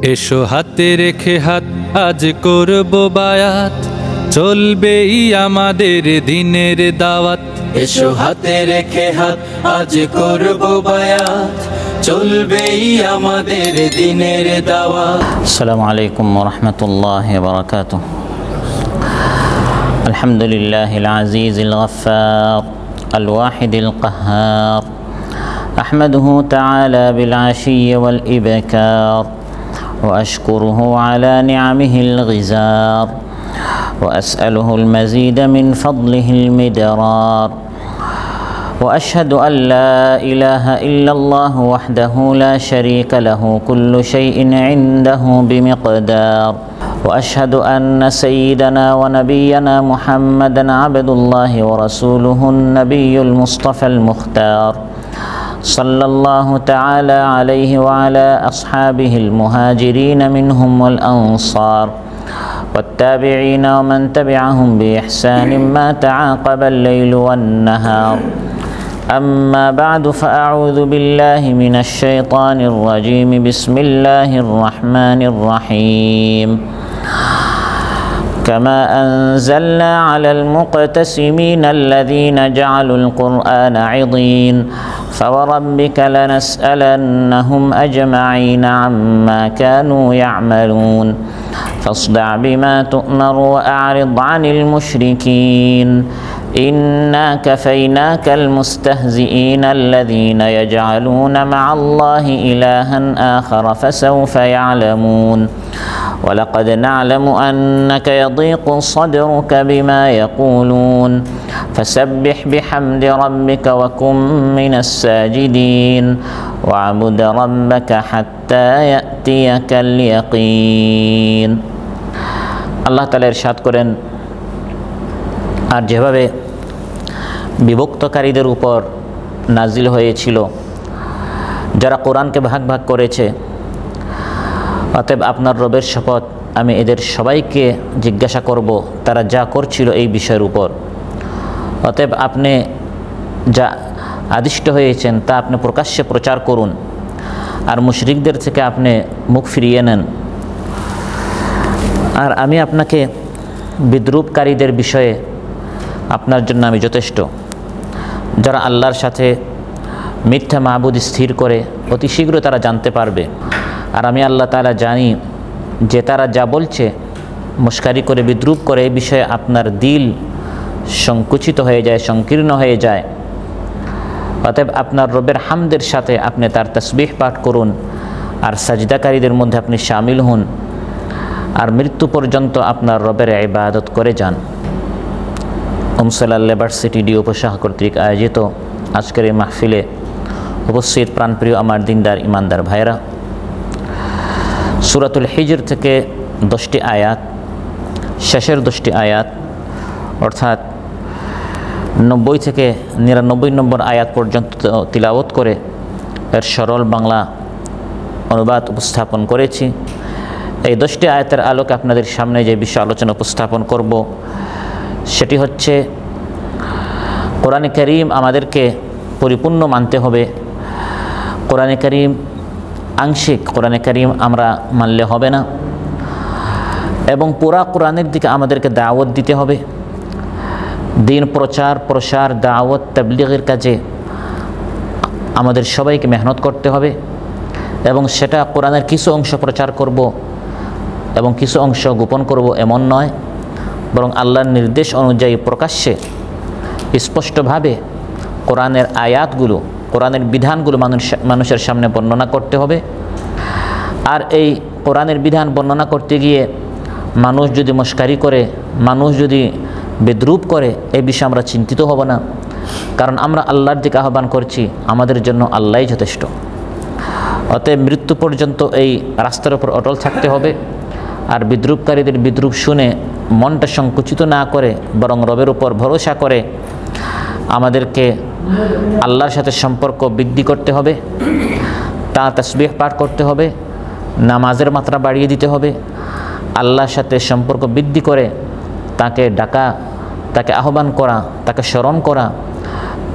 এসো হাতে রেখে হাত আজ করব বায়াত, চলবেই আমাদের দিনের দাওয়াত। এসো হাতে রেখে হাত আজ করব বায়াত, চলবেই আমাদের দিনের দাওয়াত। আসসালামু আলাইকুম ওয়া রাহমাতুল্লাহি ওয়া বারাকাতুহু। আলহামদুলিল্লাহিল আজিজিল গফফার আল ওয়াহিদিল কাহ্হার, আহমাদুহু তাআলা বিল আশিয়্যি ওয়াল ইবকার وأشكره على نعمه الغزار وأسأله المزيد من فضله المدرار وأشهد أن لا إله إلا الله وحده لا شريك له كل شيء عنده بمقدار وأشهد أن سيدنا ونبينا محمدا عبد الله ورسوله النبي المصطفى المختار صلى الله تعالى عليه وعلى أصحابه المهاجرين منهم والأنصار والتابعين ومن تبعهم بإحسان ما تعاقب الليل والنهار. أما بعد فأعوذ بالله من الشيطان الرجيم. بسم الله الرحمن الرحيم. كما أنزلنا على المقتسمين الذين جعلوا القرآن عضين فوربك لنسألنهم أجمعين عما كانوا يعملون فاصدع بما تؤمر وأعرض عن المشركين إنا كفيناك المستهزئين الذين يجعلون مع الله إلها آخر فسوف يعلمون ولقد نعلم أنك يضيق صدرك بما يقولون فسبح بحمد ربك وكن من الساجدين واعبد ربك حتى يأتيك اليقين. আল্লাহ তাআলা ইরশাদ করেন, আর যেভাবে বিভক্তকারীদের উপর নাজিল হয়েছিল, যারা কোরআনকে ভাগ ভাগ করেছে, অতএব আপনার রবের শপথ আমি এদের সবাইকে জিজ্ঞাসা করব তারা যা করছিল এই বিষয়ের উপর। অতএব আপনি যা আদিষ্ট হয়েছেন তা আপনি প্রকাশ্যে প্রচার করুন, আর মুশরিকদের থেকে আপনি মুখ ফিরিয়ে নেন। আর আমি আপনাকে বিদ্রূপকারীদের বিষয়ে আপনার জন্য আমি যথেষ্ট, যারা আল্লাহর সাথে মিথ্যা মাবুদ স্থির করে অতি শীঘ্র তারা জানতে পারবে। আর আমি আল্লাহ তাআলা জানি যে তারা যা বলছে, মুশকারি করে বিদ্রূপ করে, এই বিষয়ে আপনার দিল সংকুচিত হয়ে যায়, সংকীর্ণ হয়ে যায়। অতএব আপনার রবের হামদের সাথে আপনি তার তাসবিহ পাঠ করুন, আর সাজদাকারীদের মধ্যে আপনি শামিল হন, আর মৃত্যু পর্যন্ত আপনার রবের ইবাদত করে যান। উমসালাল লেবার সিটি ডি উপশাহ কর্তৃক আয়োজিত আজকের এই মাহফিলে উপস্থিত প্রাণপ্রিয় আমার দিনদার ইমানদার ভাইরা, সূরাতুল হিজর থেকে 10টি আয়াত, শেষের 10টি আয়াত অর্থাৎ 90 থেকে 99 নম্বর আয়াত পর্যন্ত তিলাওয়াত করে এর সরল বাংলা অনুবাদ উপস্থাপন করেছি। এই 10টি আয়াতের আলোকে আপনাদের সামনে যে বিষয় আলোচনা উপস্থাপন করব সেটি হচ্ছে, কোরআনে কারীম আমাদেরকে পরিপূর্ণ মানতে হবে। কোরআনে কারীম আংশিক কোরআনে কারীম আমরা মানলে হবে না, এবং পুরা কোরআনের দিকে আমাদেরকে দাওয়াত দিতে হবে। দিন প্রচার, প্রসার, দাওয়াত, তাবলীগের কাজে আমাদের সবাইকে মেহনত করতে হবে, এবং সেটা কোরআনের কিছু অংশ প্রচার করব এবং কিছু অংশ গোপন করব এমন নয়, বরং আল্লাহর নির্দেশ অনুযায়ী প্রকাশ্যে স্পষ্টভাবে কোরআনের আয়াতগুলো, কোরআনের বিধানগুলো মানুষের সামনে বর্ণনা করতে হবে। আর এই কোরআনের বিধান বর্ণনা করতে গিয়ে মানুষ যদি মুশকারি করে, মানুষ যদি বিদ্রূপ করে, এই বিষয়ে আমরা চিন্তিত হব না, কারণ আমরা আল্লাহর দিকে আহ্বান করছি, আমাদের জন্য আল্লাহই যথেষ্ট। অতএব মৃত্যু পর্যন্ত এই রাস্তার উপর অটল থাকতে হবে, আর বিদ্রূপকারীদের বিদ্রূপ শুনে মনটা সংকুচিত না করে বরং রবের উপর ভরসা করে আমাদেরকে আল্লাহর সাথে সম্পর্ক বৃদ্ধি করতে হবে, তার তাসবিহ পাঠ করতে হবে, নামাজের মাত্রা বাড়িয়ে দিতে হবে, আল্লাহর সাথে সম্পর্ক বৃদ্ধি করে তাকে ডাকা, তাকে আহ্বান করা, তাকে স্মরণ করা,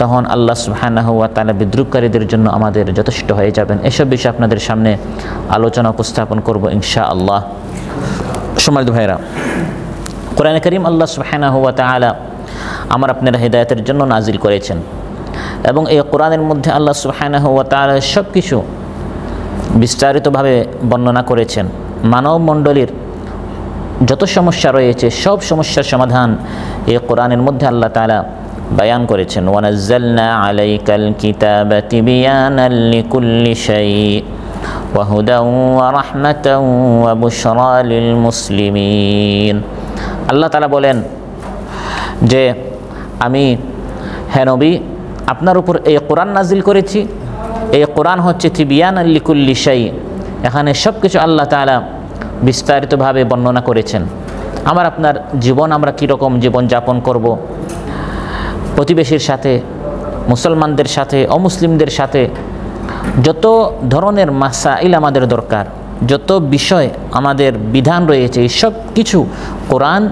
তখন আল্লাহ সুবহানাহু ওয়া তাআলা বিদ্রুপকারীদের জন্য আমাদের যথেষ্ট হয়ে যাবেন। এসব বিষয়ে আপনাদের সামনে আলোচনা উপস্থাপন করব ইনশাআল্লাহ। সম্মানিত ভাইরা, কোরআনে কারীম আল্লাহ সুবহানাহু ওয়া তাআলা আমার আপনার হেদায়েতের জন্য নাজিল করেছেন এবং এই কোরআনের মধ্যে আল্লাহ সুবহানাহু ওয়া তাআলা সব কিছু বিস্তারিতভাবে বর্ণনা করেছেন। মানব মণ্ডলীর যত সমস্যা রয়েছে সব সমস্যার সমাধান এই কোরআনের মধ্যে আল্লাহ তাআলা বায়ান করেছেন। ওয়ানাজ্জালনা আলাইকাল কিতাবা তিবিয়ানাল লিকুল্লি শাই ওয়া হুদান ওয়া রাহমাতান ওয়া বুশরা লিল মুসলিমিন। আল্লাহ তাআলা বলেন যে আমি হে নবী আপনার উপর এই কোরআন নাজিল করেছি। এই কোরআন হচ্ছে তিবিয়ানাল লিকুল্লি শাই, এখানে সব কিছু আল্লাহ তাআলা বিস্তারিতভাবে বর্ণনা করেছেন। আমার আপনার জীবন, আমরা কীরকম জীবন যাপন করব, প্রতিবেশীর সাথে, মুসলমানদের সাথে, অমুসলিমদের সাথে যত ধরনের মাসাইল আমাদের দরকার, যত বিষয় আমাদের বিধান রয়েছে, এই সব কিছু কোরআন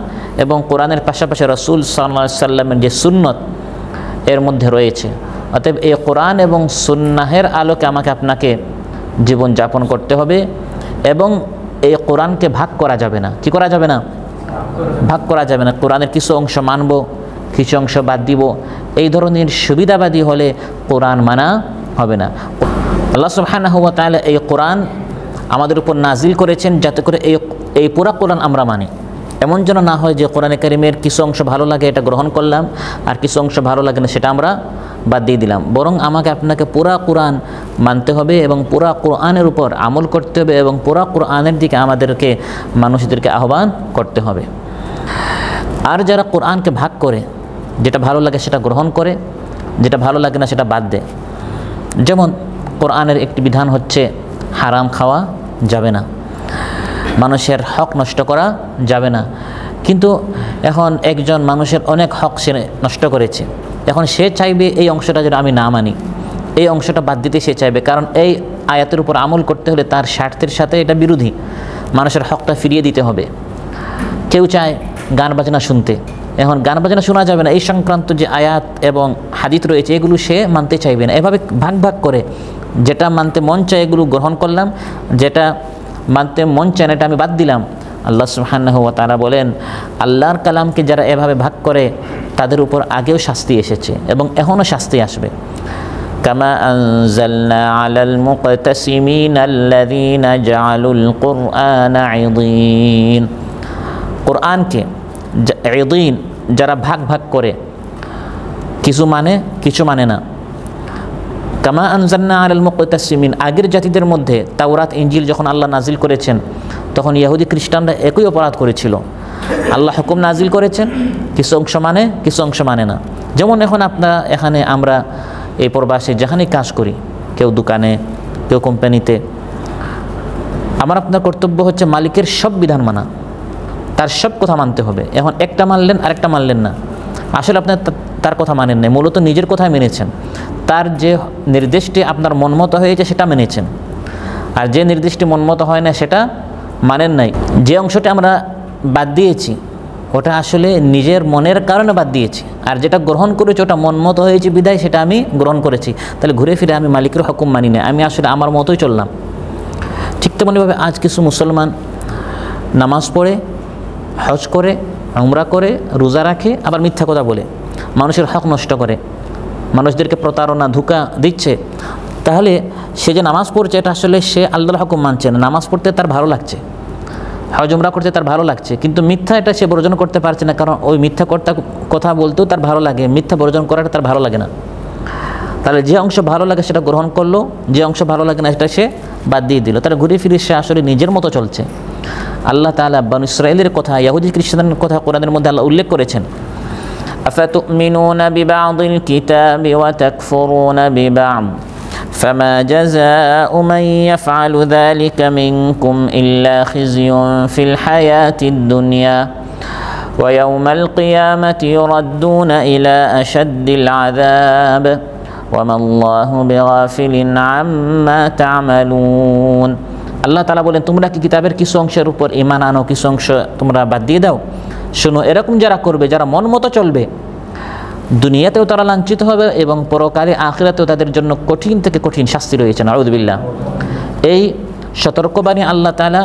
এবং কোরআনের পাশাপাশি রাসূল সাল্লাল্লাহু আলাইহি সাল্লামের যে সুন্নত এর মধ্যে রয়েছে। অতএব এই কোরআন এবং সুন্নাহের আলোকে আমাকে আপনাকে জীবন যাপন করতে হবে এবং এই কোরআনকে ভাগ করা যাবে না। কি করা যাবে না? ভাগ করা যাবে না। কোরআনের কিছু অংশ মানব, কিছু অংশ বাদ দিব, এই ধরনের সুবিধাবাদী হলে কোরআন মানা হবে না। আল্লাহ সুবহানাহু ওয়া তাআলা এই কোরআন আমাদের উপর নাজিল করেছেন যাতে করে এই পুরা কোরআন আমরা মানি। এমন যেন না হয় যে কোরআনে কারীমের কিছু অংশ ভালো লাগে এটা গ্রহণ করলাম আর কিছু অংশ ভালো লাগে না সেটা আমরা বাদ দিয়ে দিলাম। বরং আমাকে আপনাকে পুরা কোরআন মানতে হবে এবং পুরা কোরআনের উপর আমল করতে হবে এবং পুরা কোরআনের দিকে আমাদেরকে মানুষদেরকে আহ্বান করতে হবে। আর যারা কোরআনকে ভাগ করে, যেটা ভালো লাগে সেটা গ্রহণ করে, যেটা ভালো লাগে না সেটা বাদ দেয়। যেমন কোরআনের একটি বিধান হচ্ছে হারাম খাওয়া যাবে না, মানুষের হক নষ্ট করা যাবে না। কিন্তু এখন একজন মানুষের অনেক হক সে নষ্ট করেছে, এখন সে চাইবে এই অংশটা যেন আমি না মানি, এই অংশটা বাদ দিতে সে চাইবে, কারণ এই আয়াতের উপর আমল করতে হলে তার স্বার্থের সাথে এটা বিরোধী, মানুষের হকটা ফিরিয়ে দিতে হবে। কেউ চায় গান বাজনা শুনতে, এখন গান বাজনা শোনা যাবে না, এই সংক্রান্ত যে আয়াত এবং হাদিস রয়েছে এগুলো সে মানতে চাইবে না। এভাবে ভাগ ভাগ করে যেটা মানতে মন চায় এগুলো গ্রহণ করলাম, যেটা মানতে মন চায় না এটা আমি বাদ দিলাম। আল্লাহ সুবহানাহু ওয়া তাআলা বলেন আল্লাহর কালামকে যারা এভাবে ভাগ করে তাদের উপর আগেও শাস্তি এসেছে এবং এখনও শাস্তি আসবে। কামা আনজালনা আলাল মুকতাসিমিনা আল্লাযীনা জাআলুল কুরআনা ঈদীন। কোরআনকে ঈদীন যারা ভাগ ভাগ করে, কিছু মানে কিছু মানে না। কামা আনজালনা আলাল মুকতাসিমিন, আগের জাতিদের মধ্যে তাওরাত ইনজিল যখন আল্লাহ নাজিল করেছেন তখন ইহুদি খ্রিস্টানরা একই অপরাধ করেছিল। আল্লাহ হুকুম নাজিল করেছেন, কিছু অংশ মানে কিছু অংশ মানে না। যেমন এখন এখানে আমরা এই প্রবাসে যেখানেই কাজ করি, কেউ দোকানে, কেউ কোম্পানিতে, আমার আপনার কর্তব্য হচ্ছে মালিকের সব বিধান মানা, তার সব কথা মানতে হবে। এখন একটা মানলেন আরেকটা মানলেন না, আসলে আপনার তার কথা মানেন নাই, মূলত নিজের কথাই মেনেছেন। তার যে নির্দেশটি আপনার মনমতো হয়েছে সেটা মেনেছেন, আর যে নির্দেশটি মনমতো হয় না সেটা মানেন নাই। যে অংশটি আমরা বাদ দিয়েছি ওটা আসলে নিজের মনের কারণে বাদ দিয়েছি, আর যেটা গ্রহণ করেছি ওটা মনমতো হয়েছে বিদায় সেটা আমি গ্রহণ করেছি। তাহলে ঘুরে ফিরে আমি মালিকের হুকুম মানি না, আমি আসলে আমার মতোই চললাম। ঠিক তেমনিভাবে আজ কিছু মুসলমান নামাজ পড়ে, হজ করে, উমরা করে, রোজা রাখে, আবার মিথ্যা কথা বলে মানুষের হক নষ্ট করে, মানুষদেরকে প্রতারণা ধোঁকা দিচ্ছে। তাহলে সে যে নামাজ পড়ছে এটা আসলে সে আল্লাহর হুকুম মানছে না। নামাজ পড়তে তার ভালো লাগছে, হজ উমরা করতে তার ভালো লাগছে, কিন্তু মিথ্যা এটা সে বর্জন করতে পারছে না, কারণ ওই মিথ্যা কথা বলতেও তার ভালো লাগে, মিথ্যা বর্জন করাটা তার ভালো লাগে না। তাহলে যে অংশ ভালো লাগে সেটা গ্রহণ করলো, যে অংশ ভালো লাগে না সেটা সে বাদ দিয়ে দিল। তাহলে ঘুরে ফিরে সে আসলে নিজের মতো চলছে। আল্লাহ তাআলা বনী ইসরাঈলের কথা, ইহুদি খ্রিস্টানদের কথা কোরআনের মধ্যে আল্লাহ উল্লেখ করেছেন। আফাতুমিনুনা বিবা'দিল কিতাবি ওয়া তাকফুরুনা বিবা'দ فما جزاء من يفعل ذلك منكم إلا خزي في الحياة الدنيا ويوم القيامة يردون إلى أشد العذاب وما الله بغافل عما تعملون। আল্লাহ তাআলা বলেন তোমরা কি কিতাবের কিছু অংশের উপর ঈমান আনো, কিছু অংশ তোমরা বাদ দিয়ে দাও? শোনো, এরকম যারা করবে, যারা মন মতো চলবে, দুনিয়াতেও তারা লাঞ্ছিত হবে এবং পরকালে আখিরাতেও তাদের জন্য কঠিন থেকে কঠিন শাস্তি রয়েছে। নাউযুবিল্লাহ। এই সতর্কবাণী আল্লাহ তাআলা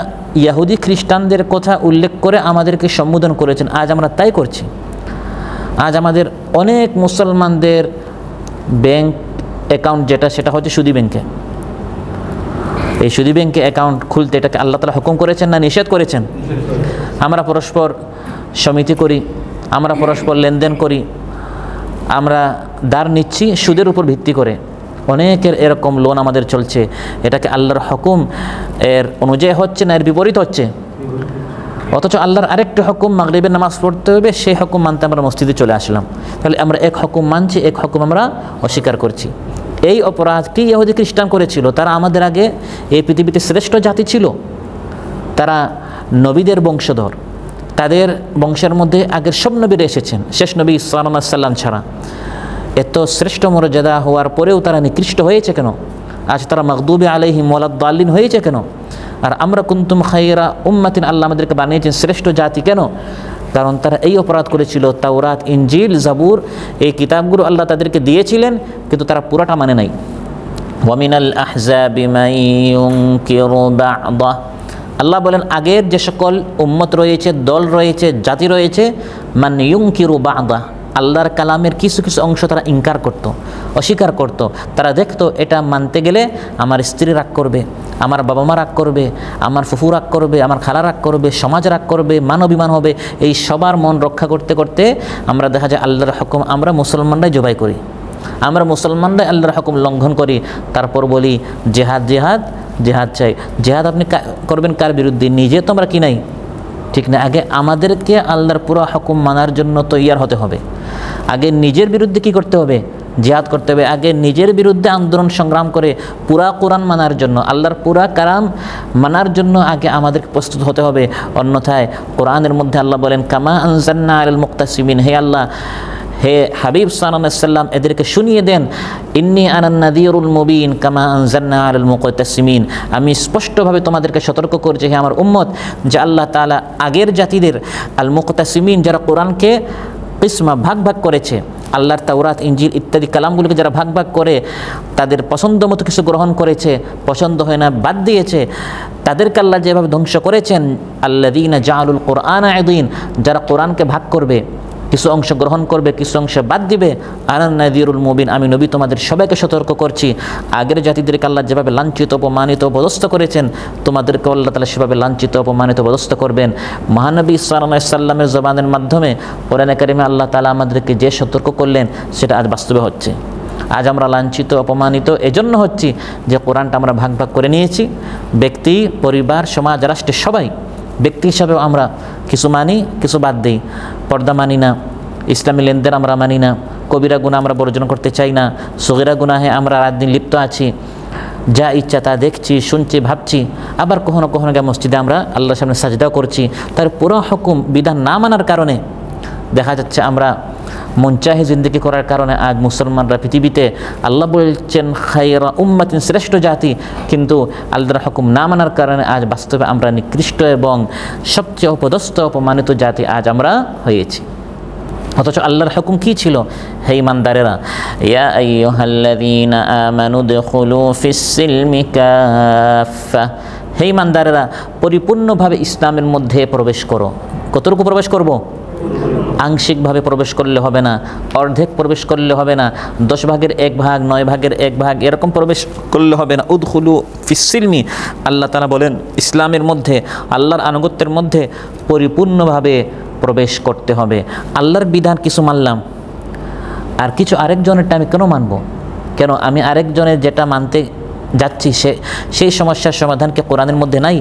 ইহুদি খ্রিস্টানদের কথা উল্লেখ করে আমাদেরকে সম্বোধন করেছেন। আজ আমরা তাই করছি। আজ আমাদের অনেক মুসলমানদের ব্যাংক অ্যাকাউন্ট যেটা, সেটা হচ্ছে সুদী ব্যাংকে। এই সুদী ব্যাংকে অ্যাকাউন্ট খুলতে এটাকে আল্লাহ তাআলা হুকুম করেছেন না নিষেধ করেছেন? আমরা পরস্পর সমিতি করি, আমরা পরস্পর লেনদেন করি, আমরা ধার নিচ্ছি সুদের উপর ভিত্তি করে। অনেকের এরকম লোন আমাদের চলছে। এটাকে আল্লাহর হুকুম এর অনুযায়ী হচ্ছে না এর বিপরীত হচ্ছে? অথচ আল্লাহর আরেকটা হুকুম মাগরিবের নামাজ পড়তে হবে, সেই হুকুম মানতে আমরা মসজিদে চলে আসলাম। তাহলে আমরা এক হুকুম মানছি, এক হুকুম আমরা অস্বীকার করছি। এই অপরাধটি ইহুদি খ্রিস্টান করেছিল। তারা আমাদের আগে এই পৃথিবীতে শ্রেষ্ঠ জাতি ছিল। তারা নবীদের বংশধর। তাদের বংশের মধ্যে আগের সব নবীরা এসেছেন, শেষ নবী সাল্লাল্লাহু আলাইহি সাল্লাম ছাড়া। এত শ্রেষ্ঠ মর্যাদা হওয়ার পরেও তারা নিকৃষ্ট হয়েছে কেন? আজ তারা মাগদুবি আলাইহিম ওয়ালাদ-দাল্লিন হয়েছে কেন? আর আমরা কুনতুম খায়রা উম্মাতিন, আল্লাহ আমাদেরকে বানিয়েছেন শ্রেষ্ঠ জাতি কেন? কারণ তারা এই অপরাধ করেছিল। তাওরাত, ইনজিল, জাবুর এই কিতাবগুলো আল্লাহ তাদেরকে দিয়েছিলেন, কিন্তু তারা পুরাটা মানে নাই। ওয়ামিনাল আহজাবি মান ইউনকিরু বা'দা, আল্লাহ বলেন আগের যে সকল উম্মত রয়েছে, দল রয়েছে, জাতি রয়েছে, মান ইউনকিরু বা'দা, আল্লাহর কালামের কিছু কিছু অংশ তারা ইনকার করত, অস্বীকার করত। তারা দেখতো এটা মানতে গেলে আমার স্ত্রী রাগ করবে, আমার বাবা মা রাগ করবে, আমার ফুফু রাগ করবে, আমার খালা রাগ করবে, সমাজ রাগ করবে, মানবিমান হবে। এই সবার মন রক্ষা করতে করতে আমরা দেখা যায় আল্লাহর হুকুম আমরা মুসলমানরাই জবাই করি, আমরা মুসলমানরাই আল্লাহর হুকুম লঙ্ঘন করি। তারপর বলি জেহাদ জেহাদ জেহাদ চাই। জেহাদ আপনি করবেন কার বিরুদ্ধে? নিজে তো আমরা কি নাই, ঠিক না? আগে আমাদেরকে আল্লাহর পুরা হুকুম মানার জন্য তৈয়ার হতে হবে। আগে নিজের বিরুদ্ধে কি করতে হবে? জিহাদ করতে হবে। আগে নিজের বিরুদ্ধে আন্দোলন সংগ্রাম করে পুরা কোরআন মানার জন্য, আল্লাহর পুরা কালাম মানার জন্য আগে আমাদেরকে প্রস্তুত হতে হবে। অন্যথায় কোরআনের মধ্যে আল্লাহ বলেন কামা আনজালনা আলাল মুক্তাসিমিন, হে আল্লাহ, হে হাবিব সাল্লাল্লাহু আলাইহি সাল্লাম, এদেরকে শুনিয়ে দেন ইন্নী আনান নাযীরুল মুবিন কামা আনজালনা আলাল মুক্তাসিমিন, আমি স্পষ্টভাবে তোমাদেরকে সতর্ক করছি হে আমার উম্মত, যে আল্লাহ তাআলা আগের জাতিদের আল মুক্তাসিমিন, যারা কোরআনকে কিসমা ভাগ ভাগ করেছে, আল্লাহর তাওরাত, ইনজিল ইত্যাদি কালামগুলোকে যারা ভাগ ভাগ করে তাদের পছন্দ মতো কিছু গ্রহণ করেছে, পছন্দ হয় না বাদ দিয়েছে, তাদেরকে আল্লাহ যেভাবে ধ্বংস করেছেন, আল্লাযীনা জাআলুল কুরআনা আযীন, যারা কোরআনকে ভাগ করবে, কিছু অংশ গ্রহণ করবে, কিছু অংশ বাদ দিবে, আনান নাযীরুল মুবিন, আমি নবী তোমাদের সবাইকে সতর্ক করছি। আগের জাতিদেরকে আল্লাহ যেভাবে লাঞ্ছিত, অপমানিত, অপদস্থ করেছেন, তোমাদেরকে আল্লাহ তাআলা সেভাবে লাঞ্ছিত, অপমানিত, অপদস্থ করবেন। মহানবী সাল্লাল্লাহু আলাইহি সাল্লামের জবানের মাধ্যমে কোরআনে কারিমে আল্লাহ তাআলা আমাদেরকে যে সতর্ক করলেন সেটা আজ বাস্তবে হচ্ছে। আজ আমরা লাঞ্ছিত, অপমানিত এজন্য হচ্ছি যে কোরআনটা আমরা ভাগ ভাগ করে নিয়েছি। ব্যক্তি, পরিবার, সমাজ, রাষ্ট্রের সবাই, ব্যক্তি হিসাবেও আমরা কিছু মানি, কিছু বাদ দিই। পর্দা মানি না, ইসলামী লেনদেন আমরা মানি না, কবিরা গুনাহ আমরা বর্জন করতে চাই না, সগীরা গুনাহে আমরা রাত দিন লিপ্ত আছি, যা ইচ্ছা তা দেখছি, শুনছি, ভাবছি। আবার কখনো কখনো গিয়ে মসজিদে আমরা আল্লাহর সামনে সাজদাও করছি। তার পুরো হুকুম বিধান না মানার কারণে দেখা যাচ্ছে আমরা মনচাহে জিন্দেগি করার কারণে আজ মুসলমানরা পৃথিবীতে, আল্লাহ বলছেন খায়রা উম্মাতিন, শ্রেষ্ঠ জাতি, কিন্তু আল্লাহর হুকুম না মানার কারণে আজ বাস্তবে আমরা নিকৃষ্ট এবং সবচেয়ে অপদস্থ, অপমানিত জাতি আজ আমরা হয়েছি। অথচ আল্লাহর হুকুম কি ছিল? হে ঈমানদারেরা, ইয়া আইয়ুহাল্লাযীনা আমানু দুখুলু ফিস-সিলমি কাফা, হে ঈমানদারেরা পরিপূর্ণভাবে ইসলামের মধ্যে প্রবেশ করো। কতটুকু প্রবেশ করব? আংশিকভাবে প্রবেশ করলে হবে না, অর্ধেক প্রবেশ করলে হবে না, 10 ভাগের 1 ভাগ, 9 ভাগের 1 ভাগ এরকম প্রবেশ করলে হবে না। উদখুলু ফিস-সিলমি, আল্লাহ তাআলা বলেন ইসলামের মধ্যে, আল্লাহর আনুগত্যের মধ্যে পরিপূর্ণভাবে প্রবেশ করতে হবে। আল্লাহর বিধান কিছু মানলাম, আর কিছু আরেকজনেরটা আমি কেন মানব? কেন আমি আরেকজনের যেটা মানতে যাচ্ছি সেই সমস্যার সমাধান কি কোরআনের মধ্যে নাই?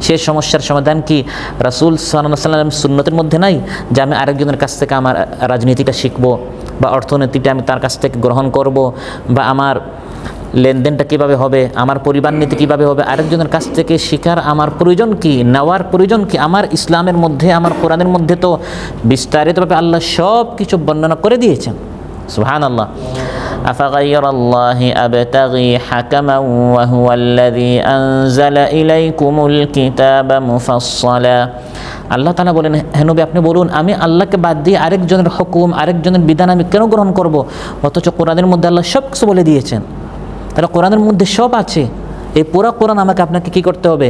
সেই সমস্যার সমাধান কি রাসূল সাল্লাল্লাহু আলাইহি ওয়াসাল্লাম সুন্নতের মধ্যে নাই? যে আমি আরেকজনের কাছ থেকে আমার রাজনীতিটা শিখব, বা অর্থনীতিটা আমি তার কাছ থেকে গ্রহণ করব, বা আমার লেনদেনটা কীভাবে হবে, আমার পরিবার নীতি কীভাবে হবে, আরেকজনের কাছ থেকে শেখার আমার প্রয়োজন কি, নেওয়ার প্রয়োজন কি? আমার ইসলামের মধ্যে, আমার কোরআনের মধ্যে তো বিস্তারিতভাবে আল্লাহ সব কিছু বর্ণনা করে দিয়েছেন। সুবহানাল্লাহ। আফাগাইরাল্লাহি আবতাগি হাকামান ওয়া হুয়াল্লাযী আনজালা ইলাইকুমুল কিতাবা মুফাসসালা, আল্লাহ তাআলা বলেন, হে নবী আপনি বলুন, আমি আল্লাহকে বাদ দিয়ে আরেকজনের হুকুম, আরেকজনের বিধান আমি কেন গ্রহণ করব? অথচ কোরআনের মধ্যে আল্লাহ সব কিছু বলে দিয়েছেন। তাহলে কোরআনের মধ্যে সব আছে। এই পুরো কোরআন আমাকে আপনাকে কী করতে হবে?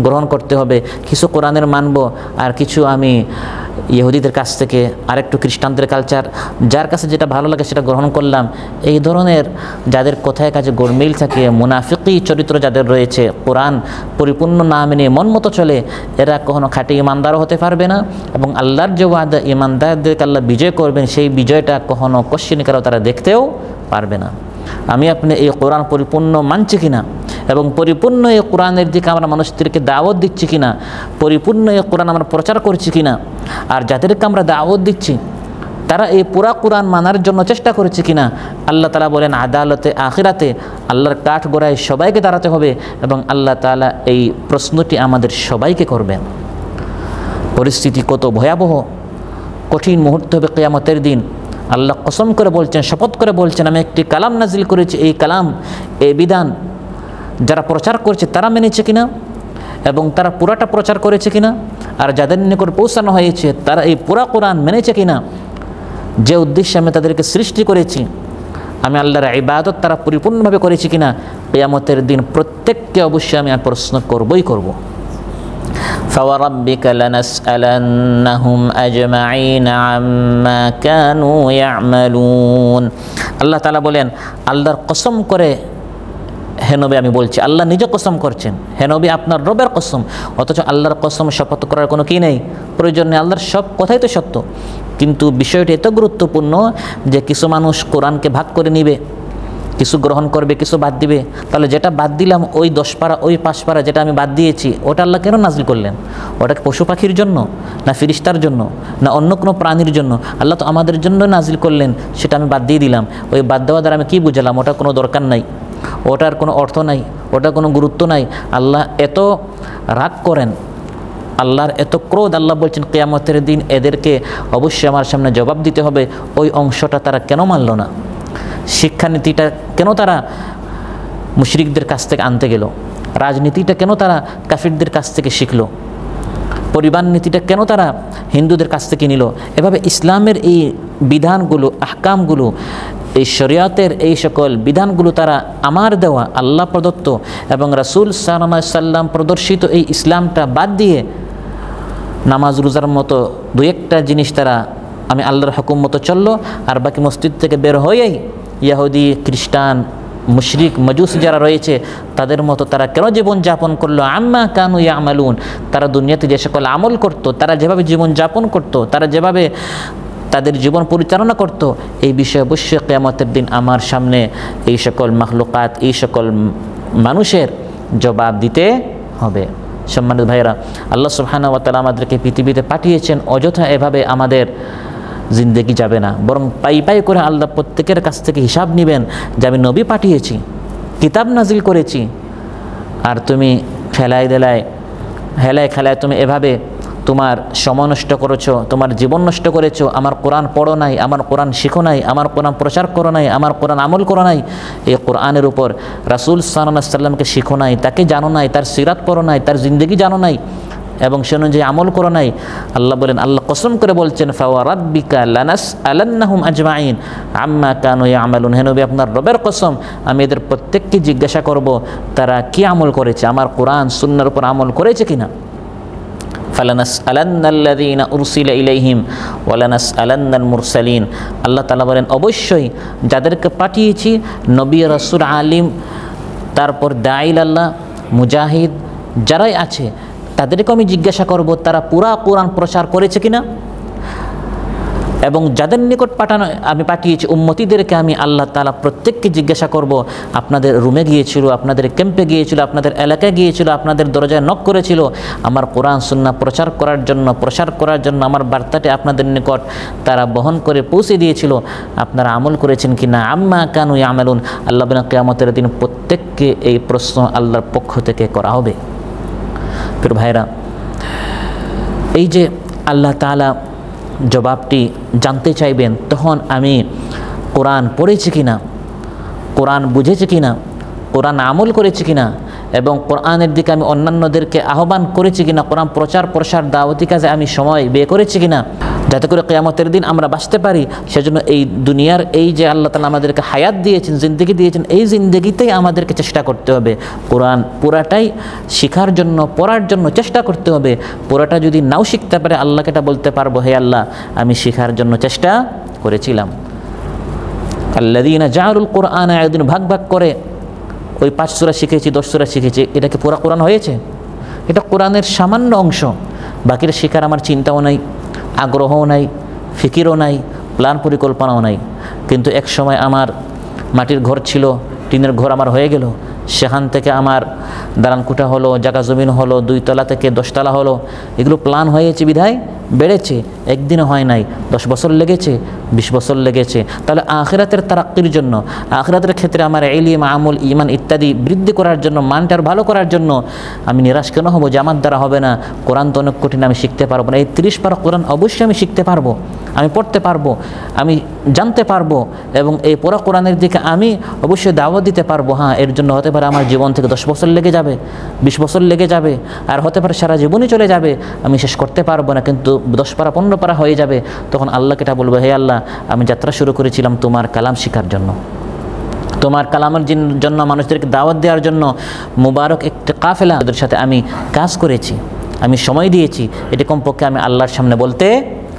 গ্রহণ করতে হবে। কিছু কোরআনের মানব, আর কিছু আমি ইহুদিদের কাছ থেকে, আরেকটু খ্রিস্টানদের কালচার, যার কাছে যেটা ভালো লাগে সেটা গ্রহণ করলাম। এই ধরনের যাদের কথায় কাজে গোলমিল থাকে, মুনাফিকি চরিত্র যাদের রয়েছে, কোরআন পরিপূর্ণ না মেনে মন মতো চলে, এরা কখনো খাঁটি ইমানদারও হতে পারবে না। এবং আল্লাহর যে ওয়াদা ইমানদারদেরকে আল্লাহ বিজয় করবেন, সেই বিজয়টা কখনো কশ্চিনিকারও তারা দেখতেও পারবে না। আমি আপনি এই কোরআন পরিপূর্ণ মানছি কিনা, এবং পরিপূর্ণ এই কোরআনের দিকে আমরা মানুষদেরকে দাওয়াত দিচ্ছি কিনা, পরিপূর্ণ এই কোরআন আমরা প্রচার করছি কিনা, আর যাদেরকে আমরা দাওয়াত দিচ্ছি তারা এই পুরা কোরআন মানার জন্য চেষ্টা করেছে কিনা। আল্লাহ তাআলা বলেন, আদালতে আখিরাতে আল্লাহর কাঠগড়ায় সবাইকে দাঁড়াতে হবে, এবং আল্লাহ তাআলা এই প্রশ্নটি আমাদের সবাইকে করবেন। পরিস্থিতি কত ভয়াবহ, কঠিন মুহূর্ত হবে কিয়ামতের দিন। আল্লাহ কসম করে বলছেন, শপথ করে বলছেন, আমি একটি কালাম নাজিল করেছি, এই কালাম, এই বিধান যারা প্রচার করছে তারা মেনেছে কিনা, এবং তারা পুরাটা প্রচার করেছে কিনা, আর যাদের নিকট পৌঁছানো হয়েছে তারা এই পুরা কোরআন মেনেছে কিনা। যে উদ্দেশ্যে আমি তাদেরকে সৃষ্টি করেছি, আমি আল্লাহর ইবাদত তারা পরিপূর্ণভাবে করেছি কিনা। কিয়ামতের দিন প্রত্যেককে অবশ্যই আমি আর প্রশ্ন করবই করব। فَوَرَبِّكَ لَنَسْأَلَنَّهُمْ أَجْمَعِينَ عَمَّا كَانُوا يَعْمَلُونَ। আল্লাহ তাআলা বলেন, আল্লাহর কসম করে হে নবী আমি বলছি, আল্লাহ নিজে কসম করছেন, হে নবী আপনার রবের কসম। অথচ আল্লাহর কসম শপথ করার কোনো কি নেই, প্রয়োজন নেই। আল্লাহর সব কথাই তো সত্য, কিন্তু বিষয়টি এত গুরুত্বপূর্ণ যে কিছু মানুষ কোরআনকে ভাগ করে নিবে, কিছু গ্রহণ করবে, কিছু বাদ দিবে। তাহলে যেটা বাদ দিলাম, ওই 10 পারা, ওই 5 পারা যেটা আমি বাদ দিয়েছি, ওটা আল্লাহ কেন নাজিল করলেন? ওটা পশু পাখির জন্য, না ফিরিস্তার জন্য, না অন্য কোনো প্রাণীর জন্য? আল্লাহ তো আমাদের জন্য নাজিল করলেন, সেটা আমি বাদ দিয়ে দিলাম। ওই বাদ দেওয়া দ্বারা আমি কী বুঝলাম? ওটা কোনো দরকার নাই, ওটার কোনো অর্থ নাই, ওটার কোনো গুরুত্ব নাই। আল্লাহ এত রাগ করেন, আল্লাহর এত ক্রোধ, আল্লাহ বলছেন কিয়ামতের দিন এদেরকে অবশ্যই আমার সামনে জবাব দিতে হবে। ওই অংশটা তারা কেন মানল না? শিক্ষানীতিটা কেন তারা মুশরিকদের কাছ থেকে আনতে গেল? রাজনীতিটা কেন তারা কাফিরদের কাছ থেকে শিখলো? পরিবার নীতিটা কেন তারা হিন্দুদের কাছ থেকে নিল? এভাবে ইসলামের এই বিধানগুলো, আহকামগুলো, এই শরিয়তের এই সকল বিধানগুলো তারা আমার দেওয়া, আল্লাহ প্রদত্ত এবং রাসূল সাল্লাল্লাহু আলাইহি সাল্লাম প্রদর্শিত এই ইসলামটা বাদ দিয়ে নামাজ রোজার মতো 2-1টা জিনিস তারা আমি আল্লাহর হুকুম মতো চললো, আর বাকি মসজিদ থেকে বের হয়েই ইহুদি, খ্রিস্টান, মুশরিক, মাজুস যারা রয়েছে তাদের মতো তারা কেন জীবনযাপন করলো? আম্মা কানু ইয়ামালুন। তারা দুনিয়াতে যে সকল আমল করতো, তারা যেভাবে জীবনযাপন করতো, তারা যেভাবে তাদের জীবন পরিচালনা করত, এই বিষয়ে অবশ্যই কিয়ামতের দিন আমার সামনে এই সকল মাখলুকাত, এই সকল মানুষের জবাব দিতে হবে। সম্মানিত ভাইয়েরা, আল্লাহ সুবহানাহু ওয়া তাআলা আমাদেরকে পৃথিবীতে পাঠিয়েছেন, অযথা এভাবে আমাদের জিন্দেগি যাবে না, বরং পাই পাই করে আল্লাহ প্রত্যেকের কাছ থেকে হিসাব নেবেন যে আমি নবী পাঠিয়েছি, কিতাব নাজিল করেছি, আর তুমি হেলায় খেলায় তুমি এভাবে তোমার সময় নষ্ট করেছো, তোমার জীবন নষ্ট করেছো, আমার কোরআন পড়ো নাই, আমার কোরআন শিখো নাই, আমার কোরআন প্রচার করো নাই, আমার কোরআন আমল করো নাই, এই কোরআনের উপর রাসূল সাল্লাল্লাহু আলাইহি সাল্লামকে শিখো নাই, তাকে জানো নাই, তার সিরাত পড়ো নাই, তার জিন্দেগি জানো নাই, এবং সে অনুযায়ী আমল করো নাই। আল্লাহ বলেন, আল্লাহ কসম করে বলছেন, ফাওয়ারাব্বিকা লানাসআলান্নাহুম আজমাইন আম্মা কানু ইয়ামালুন। হে নবী আপনার রবের কসম, আমি এদের প্রত্যেককে জিজ্ঞাসা করব তারা কি আমল করেছে, আমার কোরআন সুন্নাহর উপর আমল করেছে কিনা। ফালানাসআলান্নাল্লাযীনা উরসিলা ইলাইহিম ওয়ালানাসআলান্নাল মুরসালিন। আল্লাহ তাআলা বলেন, অবশ্যই যাদেরকে পাঠিয়েছি, নবী, রাসূল, আলিম, তারপর দাঈল আল্লাহ, মুজাহিদ যারাই আছে, তাদেরকে আমি জিজ্ঞাসা করব তারা পুরা কোরআন প্রচার করেছে কিনা। এবং যাদের নিকট আমি পাঠিয়েছি উম্মতিদেরকে আমি আল্লাহ তাআলা প্রত্যেককে জিজ্ঞাসা করব, আপনাদের রুমে গিয়েছিল, আপনাদের ক্যাম্পে গিয়েছিল, আপনাদের এলাকায় গিয়েছিল, আপনাদের দরজায় নক করেছিল, আমার কোরআন সুন্নাহ প্রচার করার জন্য আমার বার্তাটি আপনাদের নিকট তারা বহন করে পৌঁছে দিয়েছিল, আপনারা আমল করেছেন কিনা। আম্মা কানু ইয়ামালুন। আল্লাহ বলেন, কিয়ামতের দিন প্রত্যেককে এই প্রশ্ন আল্লাহর পক্ষ থেকে করা হবে। প্রিয় ভাইরা, এই যে আল্লাহ তাআলা জবাবটি জানতে চাইবেন, তখন আমি কোরআন পড়েছি কিনা, কোরআন বুঝেছি কিনা, কোরআন আমল করেছি কিনা, এবং কোরআনের দিকে আমি অন্যান্যদেরকে আহ্বান করেছি কিনা, কোরআন প্রচার প্রসার দাওয়াতি কাজে আমি সময় ব্যয় করেছি কিনা, যাতে করে কিয়ামতের দিন আমরা বাঁচতে পারি। সেজন্য এই দুনিয়ার এই যে আল্লাহ তাআলা আমাদেরকে হায়াত দিয়েছেন, জিন্দেগি দিয়েছেন, এই জিন্দেগিতেই আমাদেরকে চেষ্টা করতে হবে কোরআন পুরাটাই শিখার জন্য, পড়ার জন্য চেষ্টা করতে হবে। পুরাটা যদি নাও শিখতে পারে, আল্লাহকে এটা বলতে পারবো, হে আল্লাহ আমি শিখার জন্য চেষ্টা করেছিলাম। আল্লাযীনা জাআলুল কুরআনা একদিন ভাগ ভাগ করে ওই 5 সূরা শিখেছি, 10 সূরা শিখেছি, এটা কি পুরা কোরআন হয়েছে? এটা কোরআনের সামান্য অংশ। বাকিটা শেখার আমার চিন্তাও নাই, আগ্রহও নাই, ফিকিরও নাই, প্ল্যান পরিকল্পনাও নাই। কিন্তু এক সময় আমার মাটির ঘর ছিল, টিনের ঘর আমার হয়ে গেল, সেখান থেকে আমার দালানকুঠা হলো, জায়গা জমিন হলো, 2 তলা থেকে 10 তলা হলো। এগুলো প্ল্যান হয়েছে বিধায় বেড়েছে, একদিনও হয় নাই, 10 বছর লেগেছে, 20 বছর লেগেছে। তাহলে আখিরাতের তারাক্কির জন্য, আখিরাতের ক্ষেত্রে আমার ইলম, আমল, ঈমান ইত্যাদি বৃদ্ধি করার জন্য, মানটার ভালো করার জন্য আমি নিরাশ কেন হব যে আমার দ্বারা হবে না? কোরআন তো অনেক কঠিন, আমি শিখতে পারবো না। এই 30 পারা কোরআন অবশ্যই আমি শিখতে পারবো, আমি পড়তে পারবো, আমি জানতে পারবো, এবং এই পুরো কোরআনের দিকে আমি অবশ্যই দাওয়াত দিতে পারবো। হ্যাঁ, এর জন্য হতে পারে আমার জীবন থেকে 10 বছর লেগে যাবে, 20 বছর লেগে যাবে, আর হতে পারে সারা জীবনই চলে যাবে, আমি শেষ করতে পারবো না। কিন্তু 10 পারা 15 পারা হয়ে যাবে, তখন আল্লাহকে এটা বলবো, হে আল্লাহ আমি যাত্রা শুরু করেছিলাম তোমার কালাম শেখার জন্য, তোমার কালামের জন্য, মানুষদেরকে দাওয়াত দেওয়ার জন্য। মুবারক একটি কাফেলা ওদের সাথে আমি কাজ করেছি, আমি সময় দিয়েছি, এটি কমপক্ষে আমি আল্লাহর সামনে বলতে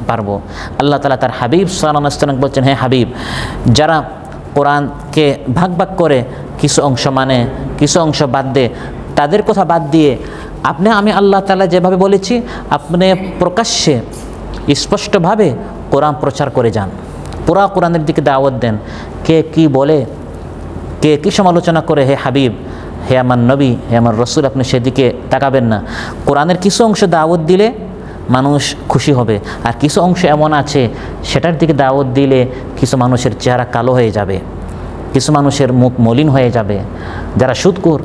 পারবো। আল্লাহ তাআলা তার হাবিব সাল্লাল্লাহু আলাইহি ওয়াসাল্লাম বলছেন, হে হাবিব, যারা কোরআনকে ভাগ ভাগ করে কিছু অংশ মানে, কিছু অংশ বাদ দেয়, তাদের কথা বাদ দিয়ে আমি আল্লাহ তাআলা যেভাবে বলেছি আপনি প্রকাশ্যে স্পষ্টভাবে কোরআন প্রচার করে যান, পুরা কোরআনের দিকে দাওয়াত দেন। কে কি বলে, কে কি সমালোচনা করে, হে হাবিব, হে আমার নবী, হে আমার রসুল, আপনি সেদিকে তাকাবেন না। কোরআনের কিছু অংশ দাওয়াত দিলে মানুষ খুশি হবে, আর কিছু অংশ এমন আছে সেটার দিকে দাওয়াত দিলে কিছু মানুষের চেহারা কালো হয়ে যাবে, কিছু মানুষের মুখ মলিন হয়ে যাবে। যারা সুদখোর,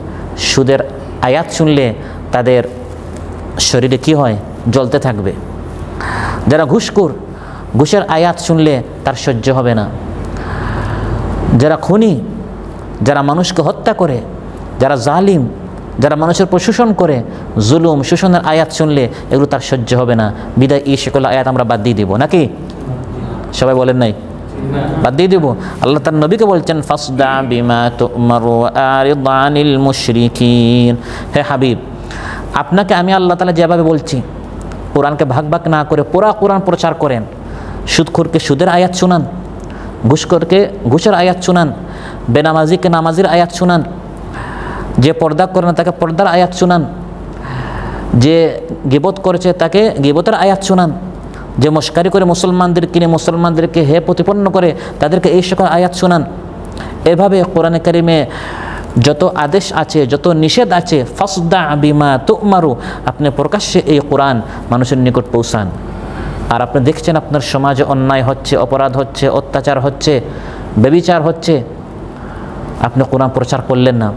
সুদের আয়াত শুনলে তাদের শরীরে কি হয়, জ্বলতে থাকবে। যারা ঘুষখোর, ঘুষের আয়াত শুনলে তার সহ্য হবে না। যারা খুনি, যারা মানুষকে হত্যা করে, যারা জালিম, যারা মানুষের উপর শোষণ করে, জুলুম শোষণের আয়াত শুনলে এগুলো তার সহ্য হবে না। বিদায় এই সকল আয়াত আমরা বাদ দিয়ে দিব নাকি? সবাই বলেন নাই? বাদ দিয়ে দিব। আল্লাহ তার নবীকে বলছেন, ফাসদা বিমা তুমারু ওয়া আরিদ আনিল মুশরিকিন। হে হাবিব, আপনাকে আমি আল্লাহ তাআলা যেভাবে বলছি, কোরআনকে ভাগ ভাগ না করে পুরা কোরআন প্রচার করেন। সুদখোরকে সুদের আয়াত শুনান, ঘুষখোরকে ঘুষের আয়াত শুনান, বেনামাজিকে নামাজির আয়াত শুনান, যে পর্দা করে না তাকে পর্দার আয়াত শুনান, যে গীবত করেছে তাকে গীবতের আয়াত শুনান, যে মস্কারি করে মুসলমানদের কিনে মুসলমানদেরকে হে প্রতিপন্ন করে তাদেরকে এই সকল আয়াত শুনান। এভাবে কোরআনে কারিমে যত আদেশ আছে, যত নিষেধ আছে, ফাসদা বিমা তুমারু, আপনি প্রকাশ্যে এই কোরআন মানুষের নিকট পৌঁছান। আর আপনি দেখছেন আপনার সমাজে অন্যায় হচ্ছে, অপরাধ হচ্ছে, অত্যাচার হচ্ছে, ব্যভিচার হচ্ছে, আপনি কোরআন প্রচার করলেন না,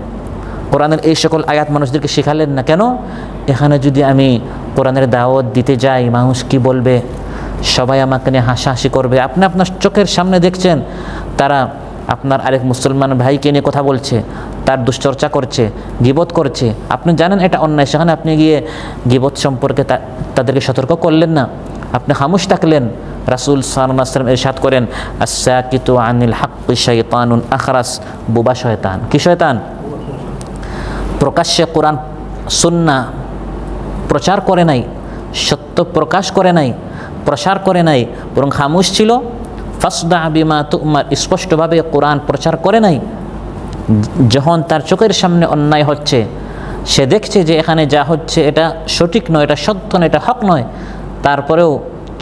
কোরআনের এই সকল আয়াত মানুষদেরকে শেখালেন না। কেন? এখানে যদি আমি কোরআনের দাওয়াত দিতে যাই, মানুষ কি বলবে, সবাই আমাকে নিয়ে হাসাহাসি করবে। আপনি আপনার চোখের সামনে দেখছেন তারা আপনার আরেক মুসলমান ভাইকে নিয়ে কথা বলছে, তার দুশ্চর্চা করছে, গীবত করছে, আপনি জানেন এটা অন্যায়, সেখানে আপনি গিয়ে গীবত সম্পর্কে তাদেরকে সতর্ক করলেন না, আপনি খামোশ থাকলেন। রাসূল সাল্লাল্লাহু আলাইহি ওয়াসাল্লাম ইরশাদ করেন, আস-সাকিতু আনিল হাক্কি শাইতানুন আখরাস, বুবা শয়তান। কি শয়তান? প্রকাশ্যে কোরআন সুন্নাহ প্রচার করে নাই, সত্য প্রকাশ করে নাই, প্রসার করে নাই, বরং খামোশ ছিল। ফাসদা বিমা তুমার, স্পষ্টভাবে কোরআন প্রচার করে নাই। যখন তার চোখের সামনে অন্যায় হচ্ছে, সে দেখছে যে এখানে যা হচ্ছে এটা সঠিক নয়, এটা সত্য নয়, এটা হক নয়, তারপরেও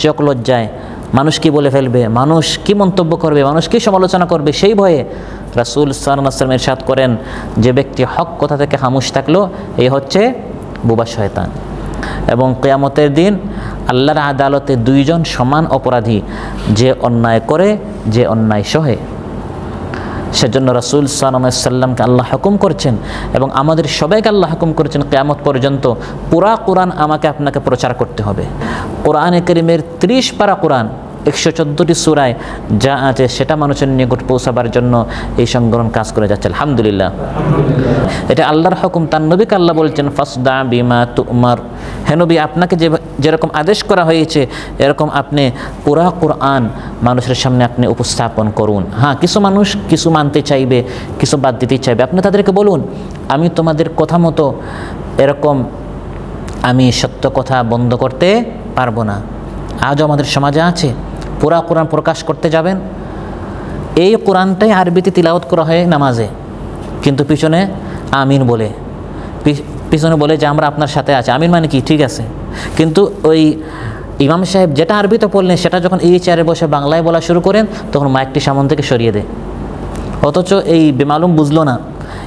চোখ লজ্জায় মানুষ কি বলে ফেলবে, মানুষ কি মন্তব্য করবে, মানুষ কি সমালোচনা করবে, সেই ভয়ে রাসূল সাল্লাল্লাহু আলাইহি ওয়াসাল্লাম ইরশাদ করেন, যে ব্যক্তি হক কথা থেকে খামোশ থাকলো এই হচ্ছে বুবা শয়তান। এবং কিয়ামতের দিন আল্লাহর আদালতে দুইজন সমান অপরাধী, যে অন্যায় করে, যে অন্যায় সহে। সেজন্য রাসূল সাল্লাল্লাহু আলাইহি ওয়াসাল্লামকে আল্লাহ হুকুম করছেন, এবং আমাদের সবাইকে আল্লাহ হুকুম করেছেন কিয়ামত পর্যন্ত পুরা কোরআন আমাকে আপনাকে প্রচার করতে হবে। কোরআনে কারীমের 30 পারা কোরআন 114টি সূরায় যা আছে সেটা মানুষের নিকট পৌঁছাবার জন্য এই সংগঠন কাজ করে যাচ্ছে। আলহামদুলিল্লাহ, এটা আল্লাহর হুকুম। তার নবীকে আল্লাহ বলছেন ফাসদা বিমা তুমার, হে নবী আপনাকে যেরকম আদেশ করা হয়েছে এরকম আপনি পুরা কোরআন মানুষের সামনে আপনি উপস্থাপন করুন। হ্যাঁ, কিছু মানুষ কিছু মানতে চাইবে, কিছু বাদ দিতে চাইবে, আপনি তাদেরকে বলুন আমি তোমাদের কথা মতো এরকম আমি সত্য কথা বন্ধ করতে পারবো না। আজও আমাদের সমাজে আছে, পুরা কোরআন প্রকাশ করতে যাবেন, এই কোরআনটাই আরবিতে তিলাওয়াত করা হয় নামাজে, কিন্তু পিছনে আমিন বলে, পিছনে বলে যে আমরা আপনার সাথে আছি। আমিন মানে কি? ঠিক আছে, কিন্তু ওই ইমাম সাহেব যেটা আরবিতে পড়লেন সেটা যখন এই চেয়ারে বসে বাংলায় বলা শুরু করেন তখন মাইকটি সামন থেকে সরিয়ে দেয়। অথচ এই বেমালুম বুঝলো না,